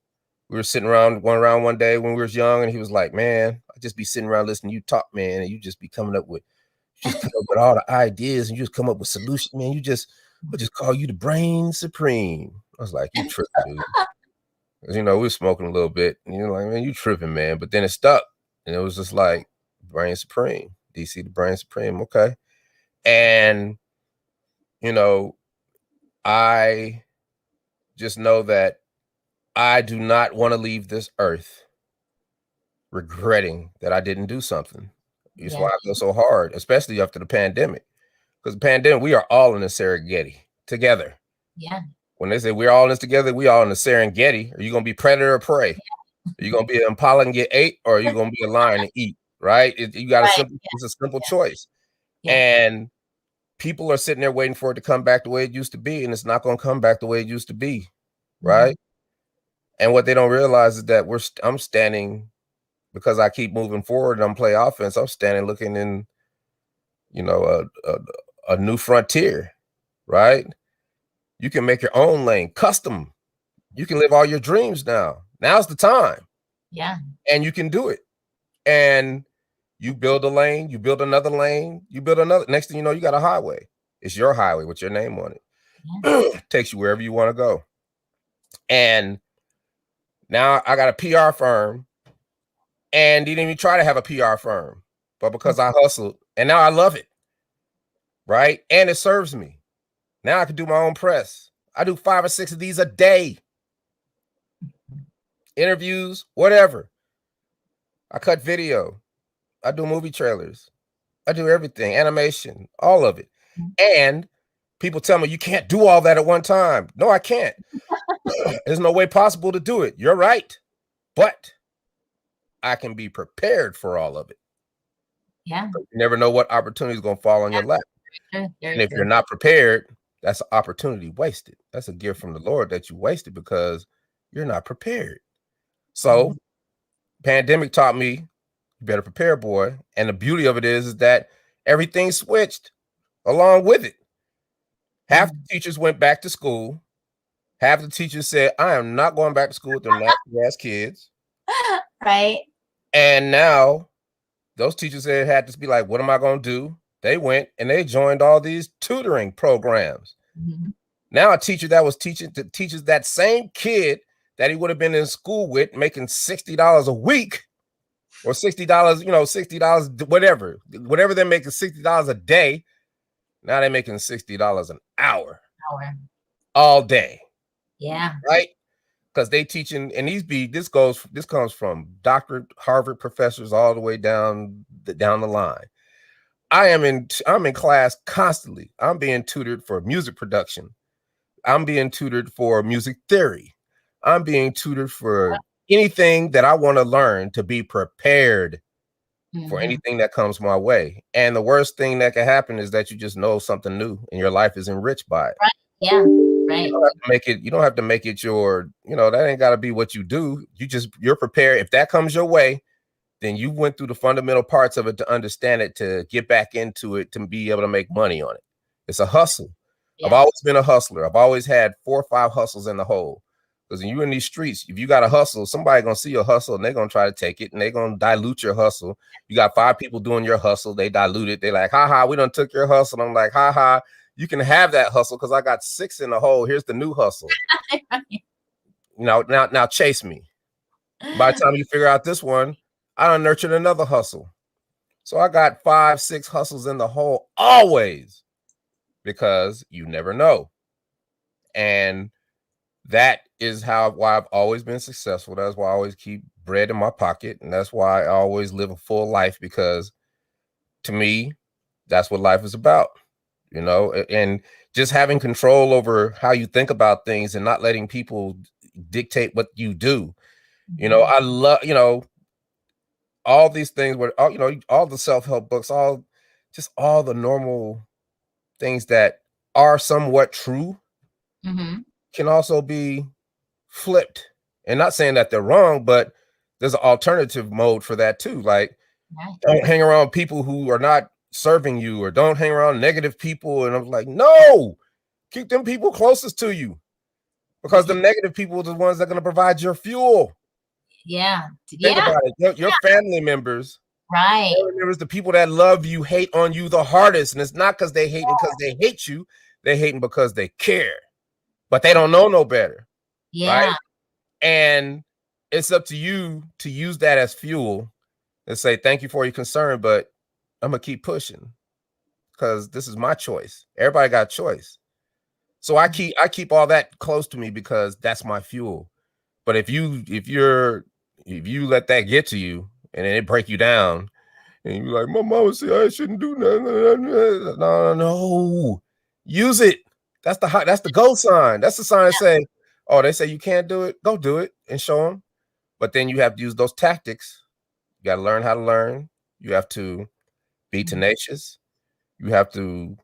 Speaker 3: we were sitting around one day when we was young, and he was like, man, I just be sitting around listening to you talk, man, and you just be coming up with all the ideas, and you just come up with solutions, man. I'll just call you the Brain Supreme. I was like, you tripping, dude. Because, we were smoking a little bit, and you're like, man, you tripping, man. But then it stuck, and it was just like, Brain Supreme, DC the Brain Supreme, okay. And, I just know that I do not want to leave this earth regretting that I didn't do something. That's why I go so hard, especially after the pandemic. Because the pandemic, we are all in the Serengeti together.
Speaker 2: Yeah.
Speaker 3: When they say we're all in this together, we all in the Serengeti. Are you going to be predator or prey? Are you going to be an impala and get ate, or are you going to be a lion and eat? Right? You got it's a simple choice. Yeah. And people are sitting there waiting for it to come back the way it used to be, and it's not going to come back the way it used to be. Right? And what they don't realize is that I'm standing, because I keep moving forward and I'm playing offense. I'm standing looking in, a new frontier, right? You can make your own lane, custom. You can live all your dreams now. Now's the time.
Speaker 2: Yeah. And
Speaker 3: you can do it. And you build a lane, you build another lane, you build another. Next thing you know, you got a highway. It's your highway with your name on it. Yeah. Takes you wherever you want to go. And now I got a PR firm, and didn't even try to have a PR firm, but because I hustled, and now I love it, right? And it serves me. Now I can do my own press. I do 5 or 6 of these a day. Interviews, whatever. I cut video. I do movie trailers. I do everything, animation, all of it. And people tell me, you can't do all that at one time. No, I can't. There's no way possible to do it. You're right. But I can be prepared for all of it.
Speaker 2: Yeah.
Speaker 3: You never know what opportunity is going to fall on your lap. And if you're not prepared, that's an opportunity wasted. That's a gift from the Lord that you wasted because you're not prepared. So pandemic taught me, you better prepare, boy. And the beauty of it is that everything switched along with it. Half the teachers went back to school. Half the teachers said, I am not going back to school with them nasty ass kids.
Speaker 2: Right.
Speaker 3: And now those teachers had to be like, what am I going to do? They went and they joined all these tutoring programs. Now a teacher that was teaches that same kid that he would have been in school with, making $60 a week or $60, $60, whatever they're making, $60 a day. Now they're making $60 an hour. All day. Yeah. Right? Because they teaching, and this comes from doctorate Harvard professors all the way down the line. I'm in class constantly. I'm being tutored for music production. I'm being tutored for music theory. I'm being tutored for anything that I want to learn to be prepared for anything that comes my way. And the worst thing that can happen is that you just know something new and your life is enriched by it.
Speaker 2: Right. Yeah. Right.
Speaker 3: You don't have to make it your, that ain't got to be what you do. You're prepared. If that comes your way, then you went through the fundamental parts of it to understand it, to get back into it, to be able to make money on it. It's a hustle.
Speaker 2: Yeah.
Speaker 3: I've always been a hustler. I've always had 4 or 5 hustles in the hole. Because when you're in these streets, if you got a hustle, somebody going to see your hustle and they're going to try to take it and they're going to dilute your hustle. You got 5 people doing your hustle. They dilute it. They're like, ha, we done took your hustle. I'm like, ha, you can have that hustle because I got 6 in the hole. Here's the new hustle. Now chase me. By the time you figure out this one, I done nurtured another hustle. So I got 5, 6 hustles in the hole always, because you never know. And that is why I've always been successful. That's why I always keep bread in my pocket. And that's why I always live a full life, because to me, that's what life is about, and just having control over how you think about things and not letting people dictate what you do. I love, all these things where, all the self-help books, all the normal things that are somewhat true can also be flipped. And not saying that they're wrong, but there's an alternative mode for that too. Like, don't hang around people who are not serving you, or don't hang around negative people. And I'm like, no, keep them people closest to you, because the negative people are the ones that are going to provide your fuel. Think about it. Your family members,
Speaker 2: right?
Speaker 3: Family members, the people that love you, hate on you the hardest, and it's not because they hate because they hate you. They hating because they care, but they don't know no better. Right? And it's up to you to use that as fuel and say, thank you for your concern, but I'm gonna keep pushing because this is my choice. Everybody got a choice. So I keep all that close to me because that's my fuel. But if you let that get to you and then it break you down, and you're like, my mama said I shouldn't do nothing. No. Use it. That's the go sign. That's the sign that say, oh, they say you can't do it. Go do it and show them. But then you have to use those tactics. You got to learn how to learn. You have to be tenacious. You have to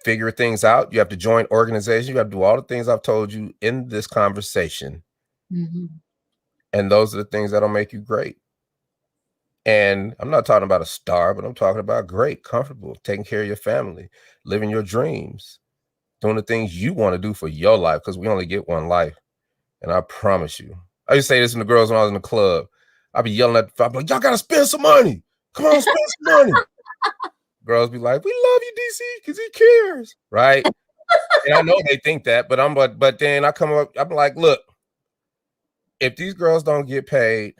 Speaker 3: figure things out. You have to join organizations. You have to do all the things I've told you in this conversation. And those are the things that'll make you great. And I'm not talking about a star, but I'm talking about great, comfortable, taking care of your family, living your dreams, doing the things you want to do for your life, because we only get one life. And I promise you, I used to say this to the girls when I was in the club. I'd be yelling at the like, y'all got to spend some money. Come on, spend some money. Girls be like, we love you, DC, because he cares. Right? And I know they think that, but then I come up, I'm like, look, if these girls don't get paid,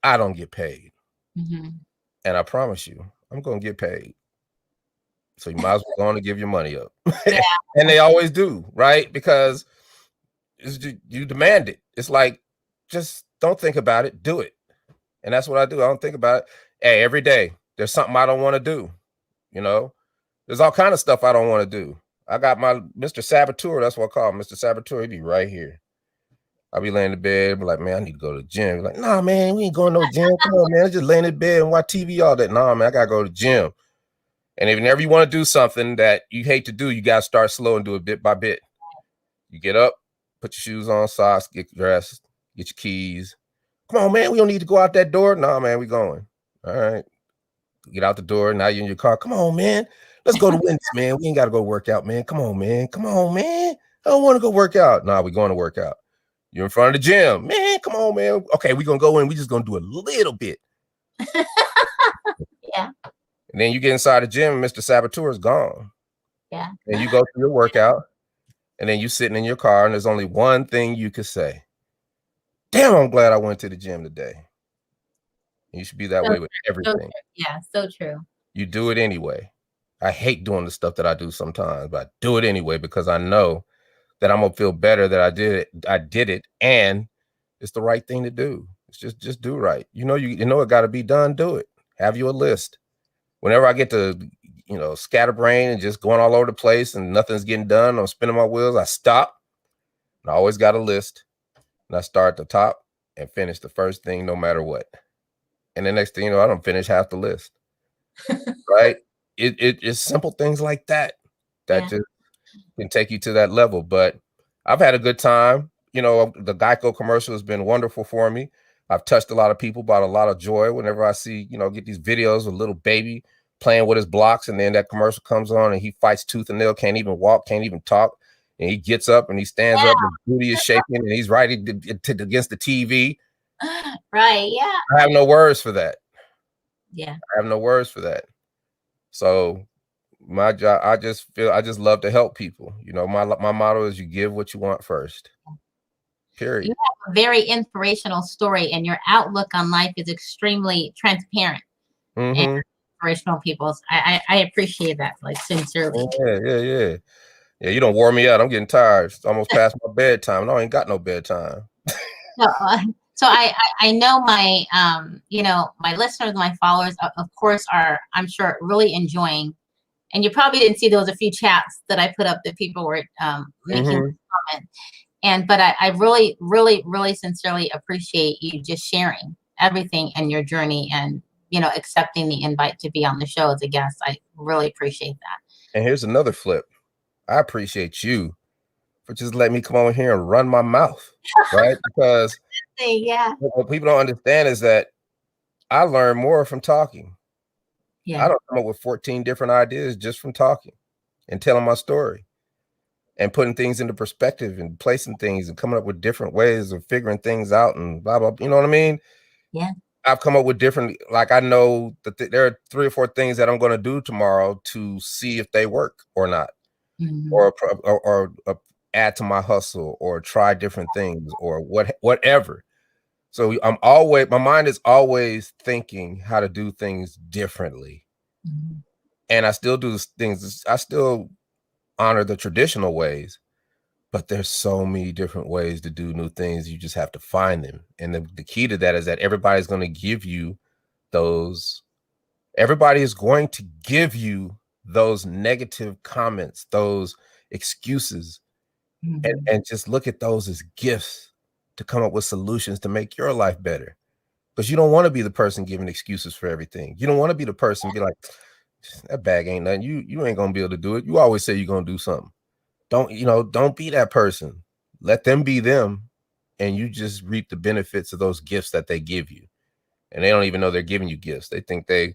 Speaker 3: I don't get paid. And I promise you, I'm going to get paid. So you might as well go on and give your money up. And they always do, right? Because you demand it. It's like, just don't think about it, do it. And that's what I do. I don't think about it. Hey, every day there's something I don't want to do. There's all kind of stuff I don't want to do. I got my Mr. Saboteur. That's what I call him. Mr. Saboteur. He be right here. I'll be laying in bed, be like, man, I need to go to the gym. Be like, nah, man, we ain't going to no gym. Come on, man. I just laying in bed and watch TV all day. Nah, man, I got to go to the gym. And if whenever you want to do something that you hate to do, you got to start slow and do it bit by bit. You get up, put your shoes on, socks, get dressed, get your keys. Come on, man, we don't need to go out that door. Nah, man, we going. All right. Get out the door. Now you're in your car. Come on, man. Let's go to Wendy's, man. We ain't got to go work out, man. Come on, man. Come on, man. I don't want to go work out. Nah, we're going to work out. You're in front of the gym. Man, come on, man. Okay, we're going to go in. We're just going to do a little bit.
Speaker 2: Yeah.
Speaker 3: And then you get inside the gym and Mr. Saboteur is gone.
Speaker 2: Yeah.
Speaker 3: And you go through your workout. And then you sitting in your car and there's only one thing you could say. Damn, I'm glad I went to the gym today. You should be that way with everything.
Speaker 2: So true.
Speaker 3: You do it anyway. I hate doing the stuff that I do sometimes, but I do it anyway because I know that I'm gonna feel better that I did it, and it's the right thing to do. It's just do right. You know it got to be done. Do it. Have you a list. Whenever I get to scatterbrain and just going all over the place and nothing's getting done, I'm spinning my wheels. I stop. And I always got a list, and I start at the top and finish the first thing, no matter what. And the next thing you know, I don't finish half the list. Right? It's simple things like that. can take you to that level. But I've had a good time. You know, the Geico commercial has been wonderful for me. I've touched a lot of people, brought a lot of joy whenever I see, you know, get these videos of a little baby playing with his blocks, and then that commercial comes on and he fights tooth and nail, can't even walk, can't even talk. And he gets up and he stands up, and his booty is shaking, and he's right against the TV.
Speaker 2: Right. Yeah.
Speaker 3: I have no words for that.
Speaker 2: Yeah.
Speaker 3: I have no words for that. So my job, I just love to help people. You know, my motto is you give what you want first. Period.
Speaker 2: You have a very inspirational story, and your outlook on life is extremely transparent and inspirational. People, I appreciate that, like, sincerely.
Speaker 3: Yeah. You don't wore me out. I'm getting tired. It's almost past my bedtime. No, I ain't got no bedtime.
Speaker 2: So I know my you know, my listeners, my followers, of course, are, I'm sure, really enjoying. And you probably didn't see, there was a few chats that I put up that people were making comments. But I really, really, really sincerely appreciate you just sharing everything and your journey, and, you know, accepting the invite to be on the show as a guest. I really appreciate that.
Speaker 3: And here's another flip. I appreciate you for just letting me come over here and run my mouth, right? Because what people don't understand is that I learn more from talking. I don't come up with 14 different ideas just from talking and telling my story and putting things into perspective and placing things and coming up with different ways of figuring things out and blah, blah, you know what I mean?
Speaker 2: Yeah.
Speaker 3: I've come up with different, like, I know that there are 3 or 4 things that I'm going to do tomorrow to see if they work or not, or add to my hustle, or try different things, or whatever. So my mind is always thinking how to do things differently. And I still do things. I still honor the traditional ways, but there's so many different ways to do new things. You just have to find them. And the key to that is that everybody's going to give you those. Everybody is going to give you those negative comments, those excuses, and just look at those as gifts to come up with solutions to make your life better. Because you don't want to be the person giving excuses for everything. You don't want to be the person be like, that bag ain't nothing. You ain't gonna be able to do it. You always say you're gonna do something. Don't be that person. Let them be them, and you just reap the benefits of those gifts that they give you. And they don't even know they're giving you gifts. They think they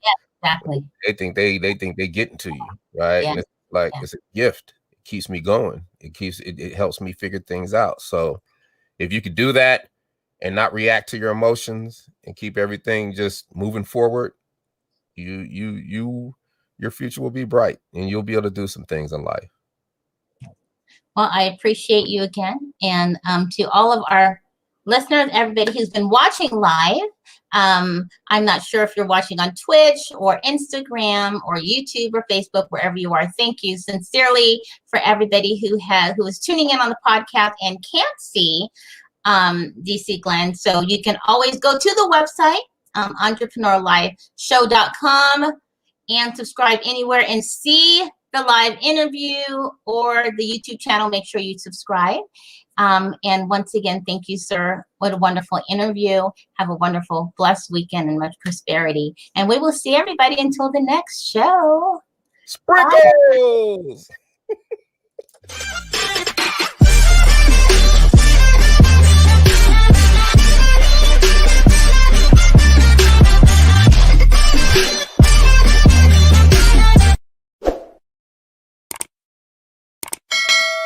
Speaker 3: they think they getting to you, right? And it's like it's a gift. It keeps me going. It helps me figure things out. So if you could do that and not react to your emotions and keep everything just moving forward, your future will be bright, and you'll be able to do some things in life.
Speaker 2: Well, I appreciate you again. And to all of our listeners, everybody who's been watching live, I'm not sure if you're watching on Twitch or Instagram or YouTube or Facebook, wherever you are. Thank you sincerely for everybody who is tuning in on the podcast and can't see DC Glenn. So you can always go to the website, entrepreneurlifeshow.com, and subscribe anywhere and see the live interview or the YouTube channel. Make sure you subscribe. And once again, thank you, sir. What a wonderful interview. Have a wonderful, blessed weekend and much prosperity. And we will see everybody until the next show.
Speaker 3: Sprinkles!